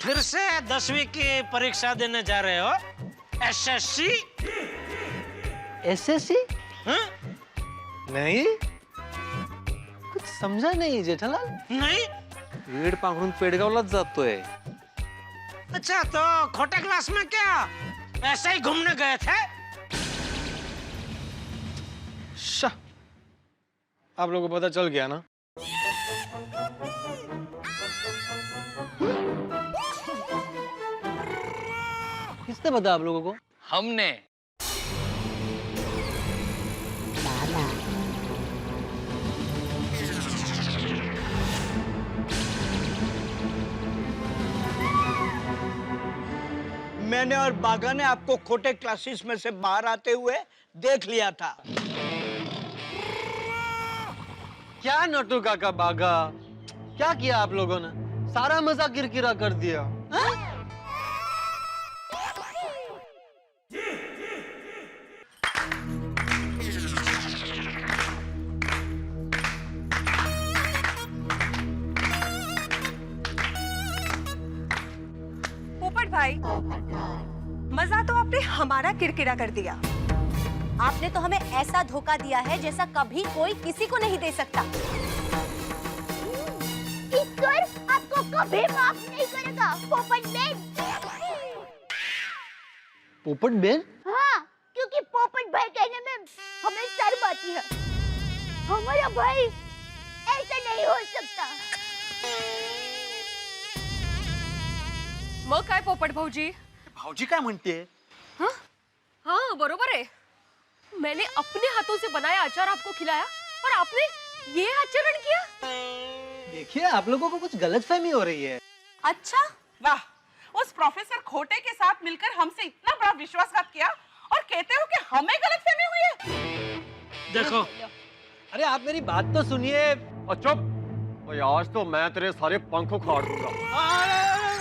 फिर से 10वीं की परीक्षा देने जा रहे हो? एसएससी? एसएससी? नहीं, कुछ समझा नहीं जेठालाल। नहीं? पेड़ पांघरून पेडगावलाच जातोय। अच्छा, तो खोटे क्लास में क्या ऐसे ही घूमने गए थे? शाह, आप लोगों को पता चल गया ना? किसने बताया आप लोगों को? हमने। मैंने और बागा ने आपको खोटे क्लासेस में से बाहर आते हुए देख लिया था। क्या नटू काका बागा, क्या किया आप लोगों ने? सारा मजा किरकिरा कर दिया। पोपट भाई, मजा तो आपने हमारा किरकिरा कर दिया। आपने तो हमें ऐसा धोखा दिया है जैसा कभी कोई किसी को नहीं दे सकता। ईश्वर आपको कभी माफ नहीं करेगा, पोपट बेन। पोपट बेन? हाँ, करती है। हमारा भाई ऐसा नहीं हो सकता। मग काय पोपट भाऊजी? भाऊजी काय म्हणते? हाँ बरोबर है। मैंने अपने हाथों से बनाया अचार आपको खिलाया और आपने ये आचरण किया। देखिए आप लोगों को कुछ गलतफहमी हो रही है। अच्छा वाह, उस प्रोफेसर खोटे के साथ मिलकर हमसे इतना बड़ा विश्वासघात किया और कहते हो कि हमें गलतफहमी हुई है। देखो, अरे आप मेरी बात तो सुनिए। और चुप। ओए आज तो मैं तेरे सारे पंख उखाड़ दूंगा।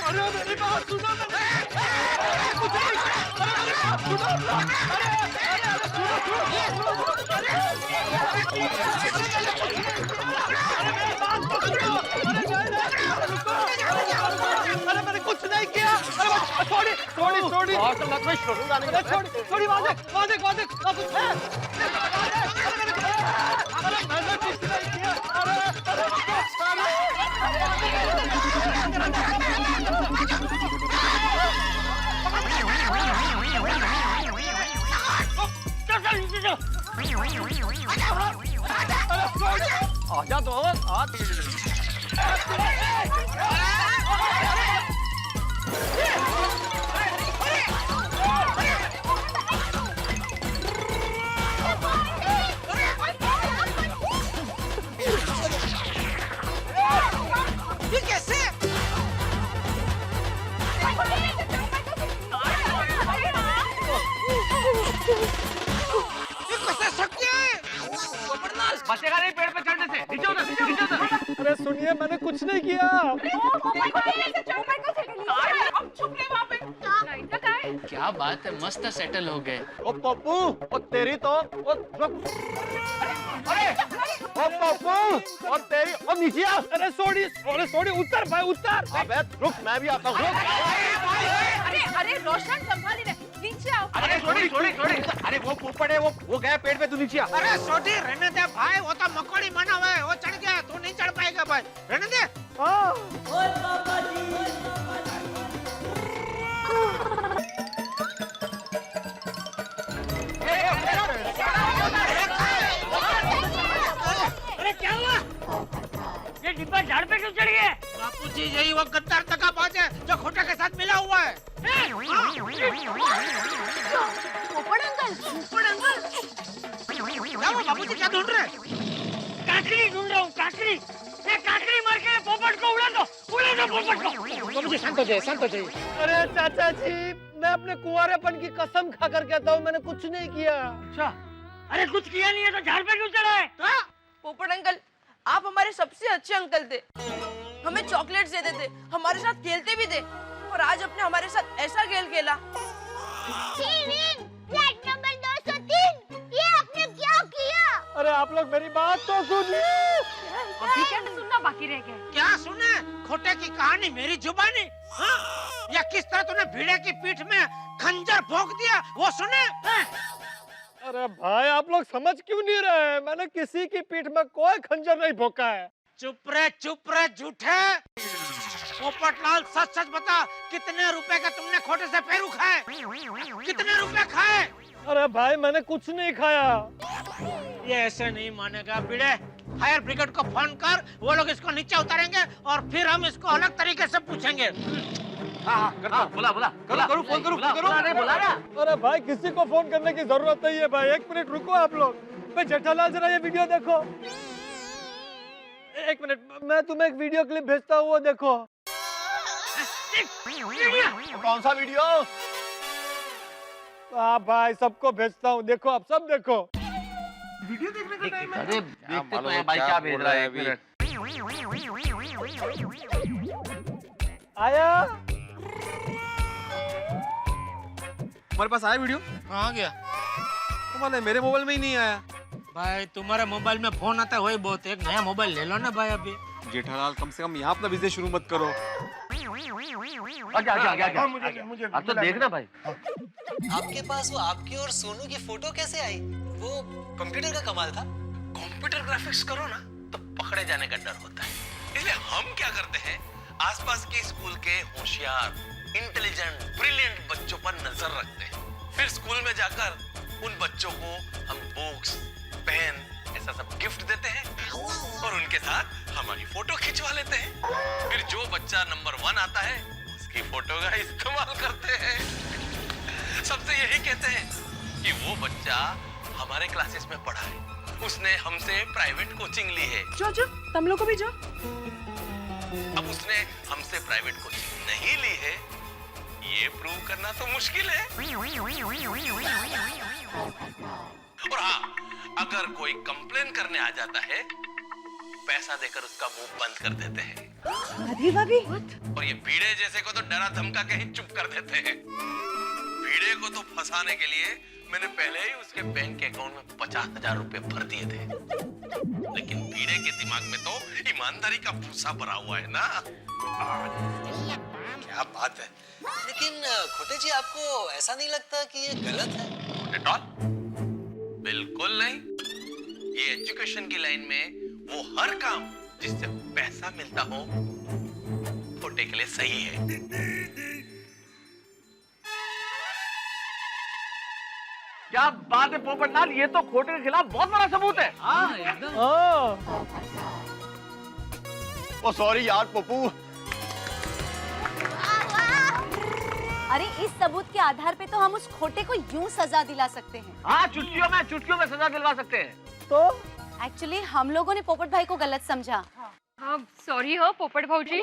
अरे मेरी बात सुनो अरे मैंने कुछ नहीं किया। छोड़ी छोड़ी छोड़ी आज तो मैं छोड़ूंगा नहीं। छोड़ी छोड़ी वादे वादे वादे कुछ है। अरे मैंने कुछ नहीं किया। आजा तो आज ये कैसे? ये कैसे शक्य है? बचेगा नहीं पेड़ पे चढ़ने से। नीचे उतर, नीचे उतर। अरे सुनिए मैंने कुछ नहीं किया। क्या बात है, मस्त सेटल हो गए। ओ पप्पू, ओ तेरी तो ओ पप्पू और तेरी और नीचे आ। अरे सोड़ी उतर भाई उतर। अबे रुक, मैं भी आता हूँ। अरे रोशन संभाली रे, नीचे आओ। अरे छोड़ी अरे वो पोपट है, वो गया पेड़ पे, तू नीचे आ। अरे छोटी रहने दे भाई, वो तो मकोड़ी बना हुआ है, वो चढ़ गया, तू नहीं चढ़ पाएगा भाई, रहने दे। अरे क्या हुआ? ये डिब्बा झाड़ पे क्यों चढ़ गया? बापूजी यही वो गद्दार दगाबाज है जो खोटे के साथ मिला हुआ है। पोपट अंकल क्या हुआ बापूजी, क्या ढूंढ रहे? काकड़ी ढूंढ रहा हूँ, काकड़ी। ये काकड़ी मार के पोपट को उड़ा दो पोपट को। बापूजी शांत हो जाइए। अरे चाचा जी, मैं अपने कुंवारेपन की कसम खाकर कहता हूँ मैंने कुछ नहीं किया। अच्छा, अरे कुछ किया नहीं है तो झाड़ पे क्यों चढ़ा है? पोपट अंकल, आप हमारे सबसे अच्छे अंकल थे। हमें चॉकलेट्स देते थे, हमारे साथ खेलते भी थे, और आज अपने हमारे साथ ऐसा खेल खेला। फ्लैट नंबर 203, ये आपने क्या किया? अरे आप लोग मेरी बात तो सुनिए। अभी क्या सुनना बाकी रह गया? क्या सुने? खोटे की कहानी मेरी जुबानी? हाँ? या किस तरह तूने भीड़े की पीठ में खंजर भोंक दिया, वो सुने? अरे भाई आप लोग समझ क्यों नहीं रहे? मैंने किसी की पीठ में कोई खंजर नहीं भोंका है। चुप रहे झूठे। पोपटलाल सच सच बता, कितने रुपए का तुमने खोटे से पैरू खाए? कितने रुपए खाए? अरे भाई मैंने कुछ नहीं खाया। ये ऐसे नहीं मानेगा भिड़े। फायर ब्रिगेड को फोन कर, वो लोग इसको नीचे उतारेंगे और फिर हम इसको अलग तरीके से पूछेंगे। बुला करूँ फोन करूँ? अरे भाई किसी को फोन करने की जरूरत नहीं है भाई, 1 मिनट रुको आप लोग। मैं जेठालाल जरा ये वीडियो देखो। 1 मिनट, मैं तुम्हें एक वीडियो क्लिप भेजता हूँ, वो देखो। कौन सा वीडियो? हाँ भाई सबको भेजता हूँ, देखो आप सब देखो। वीडियो देखने का टाइम है। अरे देखते तो हैं भाई क्या भेज रहा है। 1 मिनट। आया? हमारे पास आया वीडियो? आ गया तुम्हारे मेरे मोबाइल में ही नहीं आया। भाई, तुम्हारे मोबाइल में फोन आता है वही बहुत, एक नया मोबाइल ले लो ना भाई अभी। जेठालाल कम से कम यहाँ अपना बिजनेस शुरू मत करो। मुझे अब तो देखना भाई। आपके पास वो आपकी और सोनू की फोटो कैसे आई? वो कंप्यूटर का कमाल था। कंप्यूटर ग्राफिक्स करो ना तो पकड़े जाने का डर होता है, इसलिए हम क्या करते हैं, आसपास के स्कूल के होशियार, इंटेलिजेंट, ब्रिलियंट बच्चों पर नजर रखते हैं, फिर स्कूल में जाकर उन बच्चों को हम बुक्स, पेन ऐसा सब गिफ्ट देते हैं और उनके साथ हमारी फोटो खिंचवा लेते हैं। फिर जो बच्चा नंबर 1 आता है उसकी फोटो का इस्तेमाल करते हैं। सबसे यही कहते हैं कि वो बच्चा हमारे क्लासेस में पढ़ा है, उसने हमसे प्राइवेट कोचिंग ली है। जो तुम लोग को भी जो। अब उसने हमसे प्राइवेट कोचिंग नहीं ली है, ये प्रूव करना तो मुश्किल है। और हाँ, अगर कोई कंप्लेन करने आ जाता है, पैसा देकर उसका मुंह बंद कर देते हैं। अभी भाभी। और ये भीड़े जैसे को तो डरा धमका के ही चुप कर देते हैं। भीड़े को तो फंसाने के लिए मैंने पहले ही उसके बैंक के अकाउंट में 50,000 रुपए भर दिए थे, लेकिन भीड़े के दिमाग में तो ईमानदारी का भूसा भरा हुआ है ना। क्या बात है। लेकिन खोटे जी, आपको ऐसा नहीं लगता कि ये गलत है? Not at all. बिल्कुल नहीं। ये एजुकेशन की लाइन में वो हर काम जिससे पैसा मिलता हो, खोटे के लिए सही है। क्या बात है पोपटलाल, ये तो खोटे के खिलाफ बहुत बड़ा सबूत है। हाँ एकदम। ओ सॉरी यार पप्पू। अरे इस सबूत के आधार पे तो हम उस खोटे को यूं सजा दिला सकते हैं। हाँ, चुटकियों में सजा दिलवा सकते हैं। तो एक्चुअली हम लोगों ने पोपट भाई को गलत समझा। हाँ सॉरी हो पोपट भाऊजी।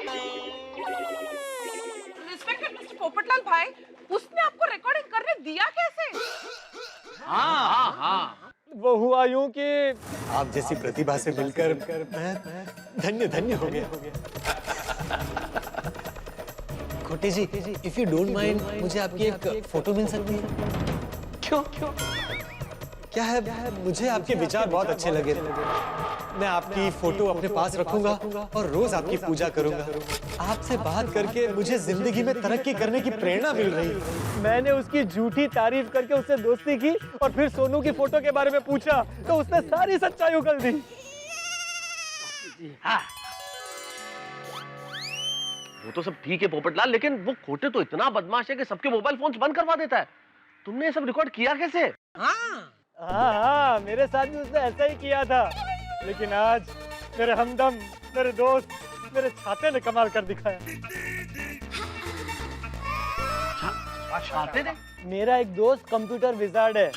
रिस्पेक्टेड मिस्टर पोपटलाल भाई, उसने आपको रिकॉर्डिंग करने दिया कैसे? हाँ। वो हुआ यूं कि आप जैसी प्रतिभा से मिलकर मैं धन्य हो गया। खोटे जी, इफ यू डोंट माइंड, मुझे आपकी एक फोटो मिल सकती है? क्यों? क्या है, मुझे आपके विचार बहुत अच्छे लगे। मैं आपकी फोटो अपने पास रखूंगा और रोज आपकी पूजा करूंगा। आपसे बात करके मुझे जिंदगी में तरक्की करने की प्रेरणा मिल रही है। मैंने उसकी झूठी तारीफ करके उससे दोस्ती की और फिर सोनू की फोटो के बारे में पूछा तो उसने सारी सच्चाई उगल दी। हाँ। वो तो सब ठीक है पोपटलाल, लेकिन वो खोटे तो इतना बदमाश है कि सबके मोबाइल फोन्स बंद करवा देता है। तुमने ये सब रिकॉर्ड किया कैसे? हाँ, मेरे साथ भी उसने ऐसा ही किया था, लेकिन आज मेरे हमदम, मेरे दोस्त, मेरे छाते ने कमाल कर दिखाया। छाते ने? मेरा एक दोस्त कंप्यूटर विजार्ड है,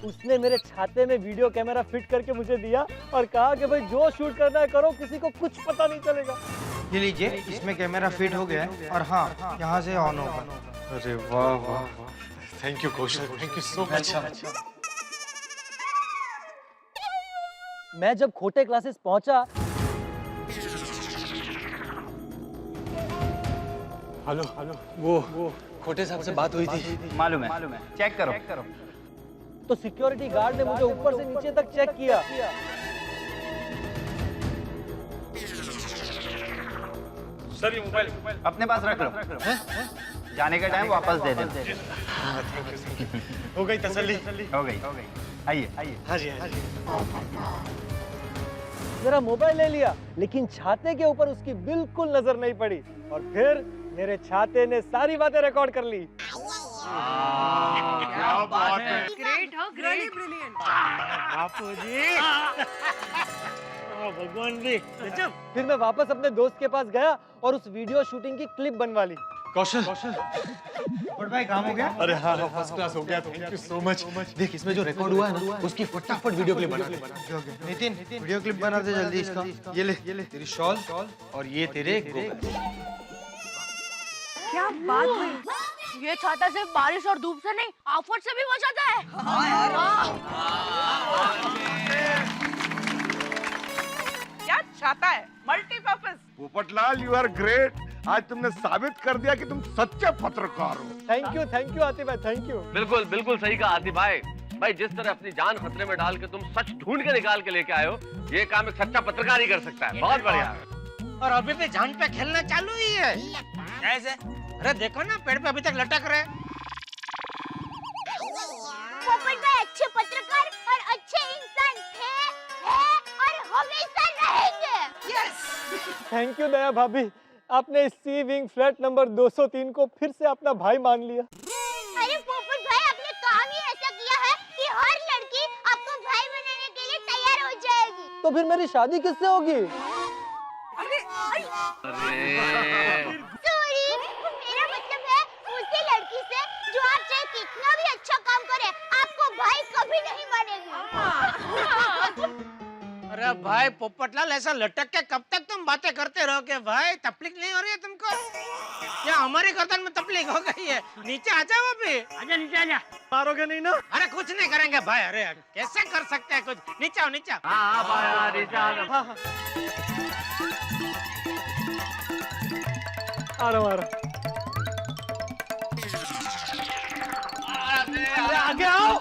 उसने मेरे छाते में वीडियो कैमरा फिट करके मुझे दिया और कहा कि भाई जो शूट करना है करो, किसी को कुछ पता नहीं चलेगा। ये लीजिए, इसमें कैमरा फिट हो गया है और हाँ, यहाँ से ऑन होगा। अरे वाह वाह, thank you Kaushal, thank you so much. मैं जब खोटे क्लासेस पहुंचा, हेलो, वो खोटे साहब से बात हुई थी। मालूम है, चेक करो। तो सिक्योरिटी गार्ड ने मुझे ऊपर से नीचे तक चेक किया। सर ये मोबाइल अपने पास रख लो, जाने का टाइम वापस दे देना। हो गई तसल्ली? हो गई। आइए। हाँ जी। मेरा मोबाइल ले लिया, लेकिन छाते के ऊपर उसकी बिल्कुल नजर नहीं पड़ी और फिर मेरे छाते ने सारी बातें रिकॉर्ड कर ली। क्या बात है। ग्रेट हो, ग्रेट। बापू जी। भगवान भी गजब। फिर मैं वापस अपने दोस्त के पास गया और उस वीडियो शूटिंग की क्लिप बनवा ली। कौशल, और भाई काम हो गया? अरे हाँ, फर्स्ट क्लास हो गया, थैंक यू सो मच। देख, इसमें जो रिकॉर्ड हुआ है ना, उसकी फटाफट वीडियो क्लिप बना ले। नितिन, वीडियो क्लिप बना दे जल्दी इसका। ये ले तेरी शॉल और ये तेरे गोगल। क्या बात हुई? ये छाता सिर्फ बारिश और धूप से नहीं, आफत से भी बचाता है। क्या छाता है? Multipurpose. Popatlal, you are great. आज तुमने साबित कर दिया कि तुम सच्चे पत्रकार हो। थैंक यू आतिफ भाई, थैंक यू। बिल्कुल सही कहा आतिफ भाई। भाई जिस तरह अपनी जान खतरे में डाल के तुम सच ढूंढ के निकाल के लेके आए हो, ये काम एक सच्चा पत्रकार ही कर सकता है। बहुत बढ़िया। और अभी भी जान पे खेलना चालू ही है। कैसे? अरे देखो ना, पेड़ पे अभी तक लटक रहे। पोपट भाई अच्छे पत्रकार और अच्छे इंसान थे, हैं और हमेशा रहेंगे। यस। थैंक यू दया भाभी, आपने सी विंग फ्लैट नंबर 203 को फिर से अपना भाई मान लिया। अरे पोपट भाई, आपने काम ही ऐसा किया है कि हर तो फिर मेरी शादी किससे होगी? सॉरी, मेरा मतलब है उसी लड़की से जो आप चाहे कितना भी अच्छा काम करे, आपको भाई कभी नहीं मानेगी। अरे भाई पोपटलाल, ऐसा लटक के कब तक तुम बातें करते रहोगे भाई? तकलीफ नहीं हो रही है तुमको? या हमारी गर्दन में तकलीफ हो गई है? नीचे आ जाओ अभी। आजा नीचे आजा। मारोगे नहीं ना? अरे कुछ नहीं करेंगे भाई। अरे कैसे कर सकते हैं कुछ? नीचे आओ नीचे आओ। आ रहा अरे आगे आओ।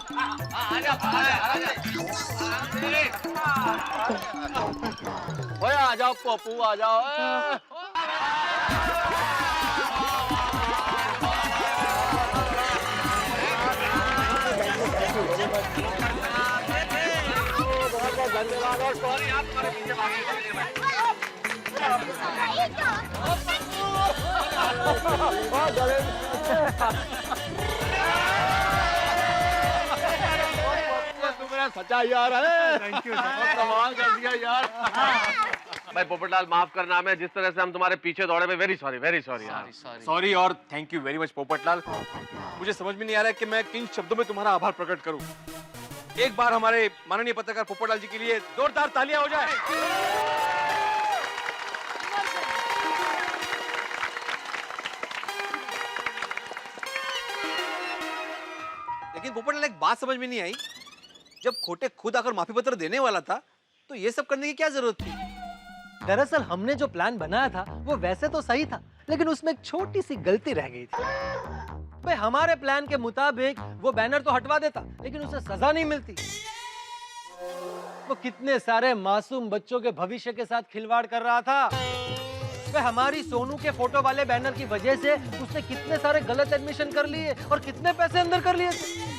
ओए आ जाओ पप्पू, आ जाओ। धन्यवाद और सॉरी आप हमारे पीछे सच्चा यार है। Thank you. कमाल कर दिया यार। भाई पोपटलाल माफ करना, हमें जिस तरह से हम तुम्हारे पीछे दौड़े में वेरी सॉरी सॉरी और thank you very much Popatlal. मुझे समझ में नहीं आ रहा है कि मैं किन शब्दों में तुम्हारा आभार प्रकट करूं। एक बार हमारे माननीय पत्रकार पोपटलाल जी के लिए जोरदार तालियां हो जाए। लेकिन पोपटलाल एक बात समझ में नहीं आई, जब खोटे खुद आकर माफी पत्र देने वाला था तो ये सब करने की क्या जरूरत थी? दरअसल हमने जो प्लान बनाया था वो वैसे तो सही था, लेकिन उसमें एक छोटी सी गलती रह गई थी। भाई हमारे प्लान के मुताबिक वो बैनर तो हटवा देता, लेकिन उसे सजा नहीं मिलती। वो कितने सारे मासूम बच्चों के भविष्य के साथ खिलवाड़ कर रहा था। वह हमारी सोनू के फोटो वाले बैनर की वजह से उसने कितने सारे गलत एडमिशन कर लिए और कितने पैसे अंदर कर लिए थे।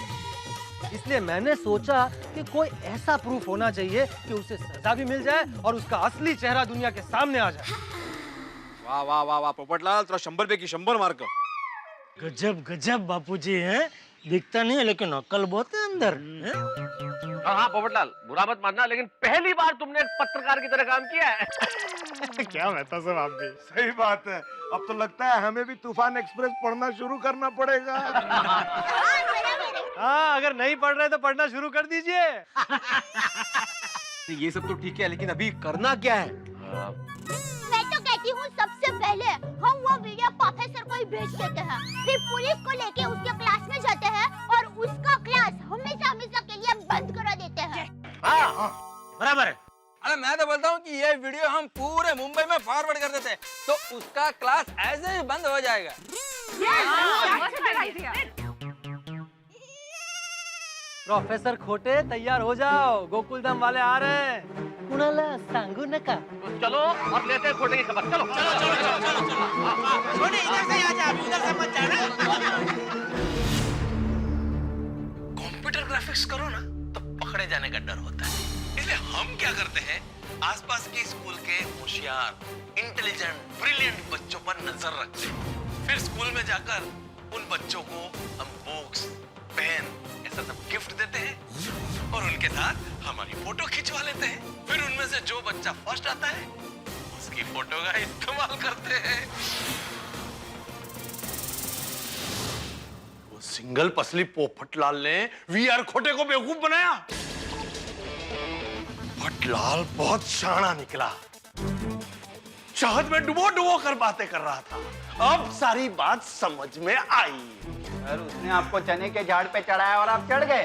इसलिए मैंने सोचा कि कोई ऐसा प्रूफ होना चाहिए कि उसे सजा भी मिल जाए और उसका असली चेहरा दुनिया के सामने आ जाए। वाह वाह वाह वाह पोपटलाल, तेरा 100 पे की 100 मार्क। गजब गजब बापूजी हैं। दिखता नहीं है लेकिन अक्ल बहुत है अंदर। हाँ पोपटलाल, बुरा मत मानना, लेकिन पहली बार तुमने एक पत्रकार की तरह काम किया है। क्या बता सब आप भी। सही बात है, अब तो लगता है हमें भी तूफान एक्सप्रेस पढ़ना शुरू करना पड़ेगा। हाँ, अगर नहीं पढ़ रहे तो पढ़ना शुरू कर दीजिए। ये सब तो ठीक है, लेकिन अभी करना क्या है? मैं तो कहती हूँ सबसे पहले हम वो वीडियो प्रोफेसर को ही भेज देते हैं, फिर पुलिस को लेके उसके क्लास में जाते हैं और उसका क्लास हमेशा हमेशा के लिए बंद करा देते हैं। हाँ, बराबर है। अरे मैं तो बोलता हूँ कि ये वीडियो हम पूरे मुंबई में फॉरवर्ड कर देते तो उसका क्लास ऐसे ही बंद हो जाएगा। प्रोफेसर खोटे, तैयार हो जाओ, गोकुलधाम वाले आ रहे हैं। कुणाला सांगू नका। चलो और लेते हैं खोटे की खबर। चलो चलो चलो चलो चलो। छोटे इधर से आ जा, उधर से मत जाना। कंप्यूटर ग्राफिक्स करो ना तो पकड़े जाने का डर होता है, इसलिए हम क्या करते हैं, आसपास के स्कूल के होशियार, इंटेलिजेंट, ब्रिलियंट बच्चों पर नजर रखते हैं। फिर स्कूल में जाकर उन बच्चों को हम बुक्स, पेन ऐसा सब गिफ्ट देते हैं और उनके साथ हमारी फोटो खिंचवा लेते हैं। फिर उनमें से जो बच्चा फर्स्ट आता है उसकी फोटो का इस्तेमाल करते हैं। वो सिंगल पसली पोपटलाल ने वीआर खोटे को बेवकूफ बनाया। पोपटलाल बहुत शाना निकला, शहद में डुबो डुबो कर बातें कर रहा था। अब सारी बात समझ में आई। सर, उसने आपको चने के झाड़ पे चढ़ाया और आप चढ़ गए।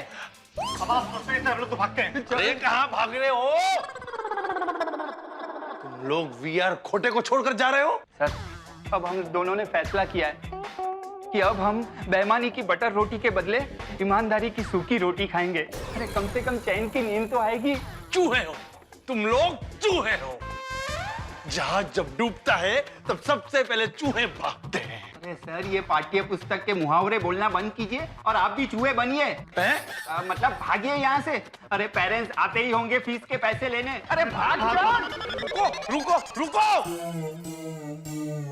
अब आप तो भाग गए। अरे कहाँ भाग रहे हो? तुम लोग वीआर खोटे को छोड़कर जा रहे हो? सर, अब हम दोनों ने फैसला किया है कि अब हम बेईमानी की बटर रोटी के बदले ईमानदारी की सूखी रोटी खाएंगे। अरे कम से कम चैन की नींद तो आएगी। चूहे हो तुम लोग, चूहे हो। जहाज जब डूबता है तब सबसे पहले चूहे भागते हैं। अरे सर, ये पाठ्य पुस्तक के मुहावरे बोलना बंद कीजिए और आप भी चूहे बनिए। मतलब भागिए यहाँ से। अरे पेरेंट्स आते ही होंगे फीस के पैसे लेने। अरे भाग जाओ। रुको रुको रुको,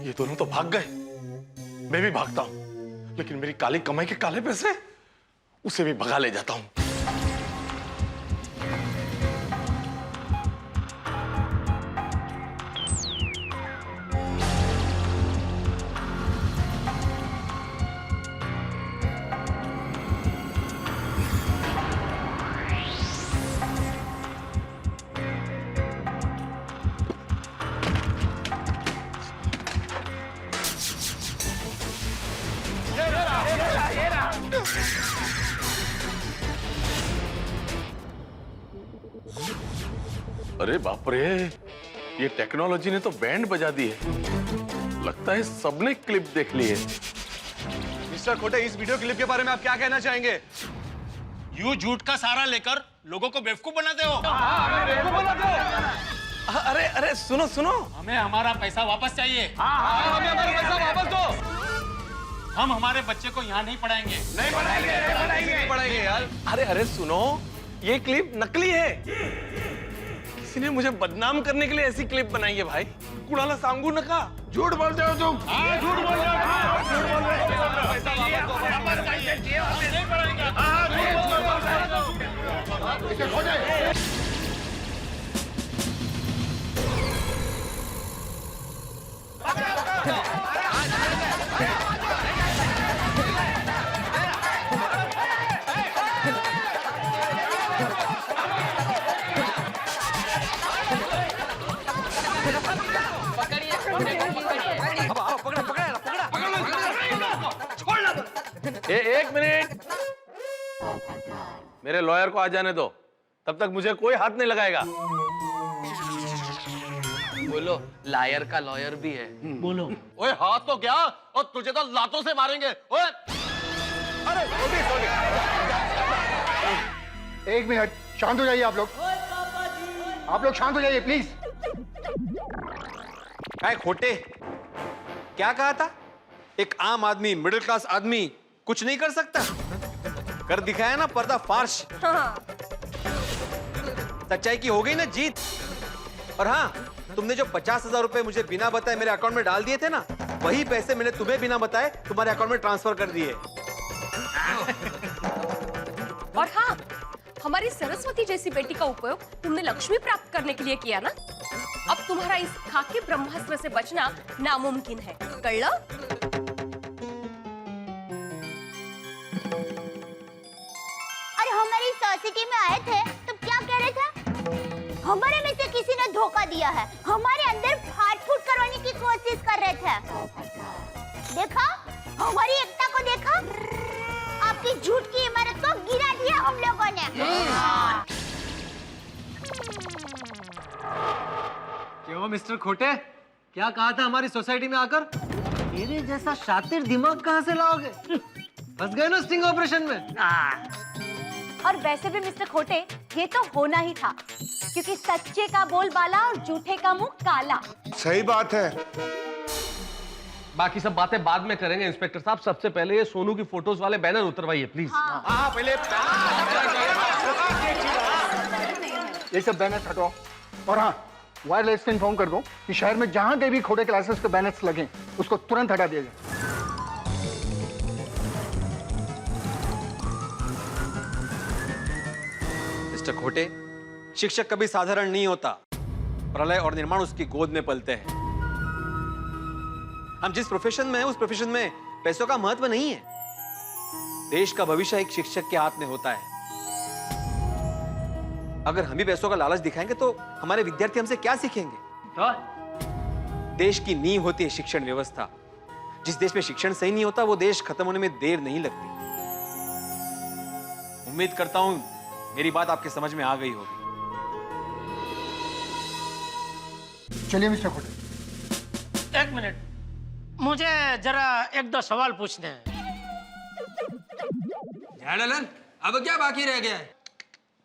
ये दोनों तो भाग गए, मैं भी भागता हूँ, लेकिन मेरी काली कमाई के काले पैसे उसे भी भगा ले जाता हूँ। अरे बाप रे, ये टेक्नोलॉजी ने तो बैंड बजा दी है। लगता है सबने क्लिप देख ली है। मिस्टर खोटे, इस वीडियो क्लिप के बारे में आप क्या कहना चाहेंगे? यू झूठ का सहारा लेकर लोगों को बेवकूफ बनाते हो। अरे अरे सुनो सुनो, हमें हमारा पैसा वापस चाहिए। हमें हमारा पैसा वापस दो। हम हमारे बच्चे को यहाँ नहीं पढ़ाएंगे। नहीं पढ़ाएंगे यार। अरे अरे सुनो, ये क्लिप नकली है। किसी ने मुझे बदनाम करने के लिए ऐसी क्लिप बनाई है भाई। कुणाला सांगू नका। झूठ बोलते हो तुम। झूठ बोल रहे हो। झूठ बोल रहे हो। पैसा वापस चाहिए। नहीं पढ़ाएंगे। इसे खोजे। एक मिनट, मेरे लॉयर को आ जाने दो, तब तक मुझे कोई हाथ नहीं लगाएगा। बोलो, लायर का लॉयर भी है। बोलो। ओए हाथ तो क्या, और तुझे तो लातों से मारेंगे। ओए अरे एक मिनट, शांत हो जाइए आप लोग। आप लोग शांत हो जाइए प्लीज। खोटे, क्या कहा था? एक आम आदमी, मिडिल क्लास आदमी कुछ नहीं कर सकता? कर दिखाया ना पर्दाफाश। सच्चाई की हो गई ना जीत। और हाँ, तुमने जो 50,000 रुपए मुझे बिना बताए मेरे अकाउंट में डाल दिए थे ना, वही पैसे मैंने तुम्हें बिना बताए तुम्हारे अकाउंट में ट्रांसफर कर दिए। और हाँ, हमारी सरस्वती जैसी बेटी का उपयोग तुमने लक्ष्मी प्राप्त करने के लिए किया ना। अब तुम्हारा इस खाकी ब्रह्मास्त्र से बचना नामुमकिन है। कळलं? अरे हमारी सोसाइटी में आए थे तो क्या कह रहे थे? हमारे में से किसी ने धोखा दिया है, हमारे अंदर फाट फूट करवाने की कोशिश कर रहे थे। देखा, हमारी एकता को देखा, आपकी झूठ की इमारत को गिरा दिया हम लोगों ने। क्यों मिस्टर खोटे, क्या कहा था हमारी सोसाइटी में आकर? मेरे जैसा शातिर दिमाग कहाँ से लाओगे? फंस गए ना स्टिंग ऑपरेशन में। और वैसे भी मिस्टर खोटे, ये तो होना ही था, क्योंकि सच्चे का बोल बाला और झूठे का मुंह काला। सही बात है। बाकी सब बातें बाद में करेंगे इंस्पेक्टर साहब। सबसे पहले ये सोनू की फोटोज वाले बैनर उतरवाइए प्लीज। हाँ, पहले ये सब बैनर्स हटाओ। और हाँ, वायरलेस को इन्फॉर्म कर दो कि शहर में जहां कहीं भी खोटे क्लासेस के बैनर्स लगे, उसको तुरंत हटा दिया जाए। मिस्टर खोटे, शिक्षक कभी साधारण नहीं होता। प्रलय और निर्माण उसकी गोद में पलते हैं। हम जिस प्रोफेशन में हैं, उस प्रोफेशन में पैसों का महत्व नहीं है। देश का भविष्य एक शिक्षक के हाथ में होता है। अगर हम ही पैसों का लालच दिखाएंगे तो हमारे विद्यार्थी हमसे क्या सीखेंगे? देश की नींव होती है शिक्षण व्यवस्था। जिस देश में शिक्षण सही नहीं होता, वो देश खत्म होने में देर नहीं लगती। उम्मीद करता हूं मेरी बात आपके समझ में आ गई होगी। चलिए मिस्टर खोटे। एक मिनट, मुझे जरा एक दो सवाल पूछने हैं। अब क्या बाकी रह गया है?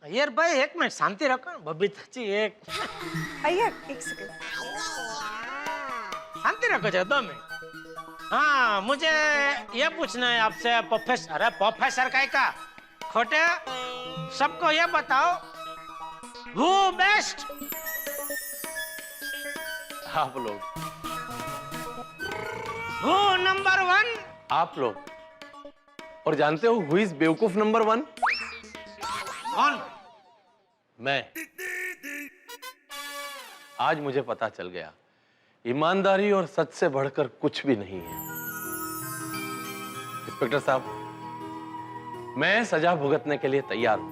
अय्यर भाई, एक मिनट शांति रखो। बबीता जी, एक सेकंड शांति रखो जरा, 2 मिनट। हाँ, मुझे ये पूछना है आपसे प्रोफेसर। अरे प्रोफेसर का खोटे, सबको ये बताओ, हु बेस्ट? आप लोग। Who number 1? आप लोग। और जानते हो हु इज बेवकूफ नंबर 1? कौन? मैं। आज मुझे पता चल गया, ईमानदारी और सच से बढ़कर कुछ भी नहीं है। इंस्पेक्टर साहब, मैं सजा भुगतने के लिए तैयार हूं,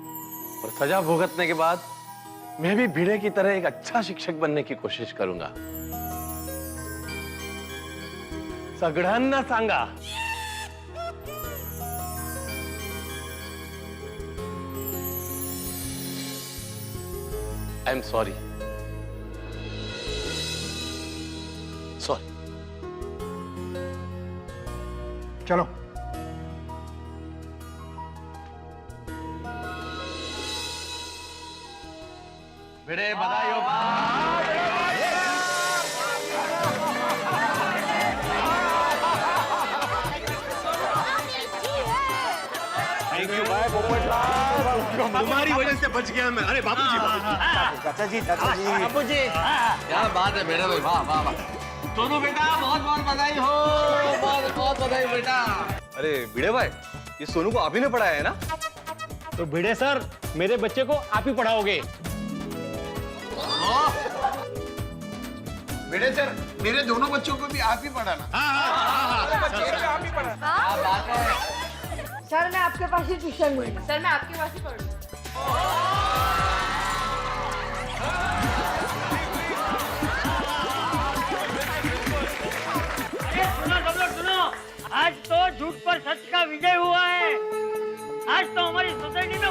और सजा भुगतने के बाद मैं भी भिड़े की तरह एक अच्छा शिक्षक बनने की कोशिश करूंगा। सगळ्यांना सांगा। आई एम सॉरी। चलो। भिड़े बधाई हो थैंक यू भाई पोपटलाल, तुम्हारी वजह से बच गया मैं। अरे बापूजी, चाचा जी बापूजी, क्या बात है बेटा भाई, वाह वाह वाह। सोनू बेटा बहुत बहुत बधाई हो, बहुत बहुत बधाई बेटा। अरे भिड़े भाई, ये सोनू को आप ही ने पढ़ाया है ना? तो भिड़े सर, मेरे बच्चे को आप ही पढ़ाओगे? भिड़े सर, मेरे दोनों बच्चों को भी आप ही पढ़ाना। आप ही पढ़ा। क्या बात है। सर मैं आपके पास ही ट्यूशन में। सर मैं आपके पास ही पढ़ूंगा। सुनो सब लोग सुनो, आज तो झूठ पर सच का विजय हुआ है। आज तो हमारी सोसाइटी में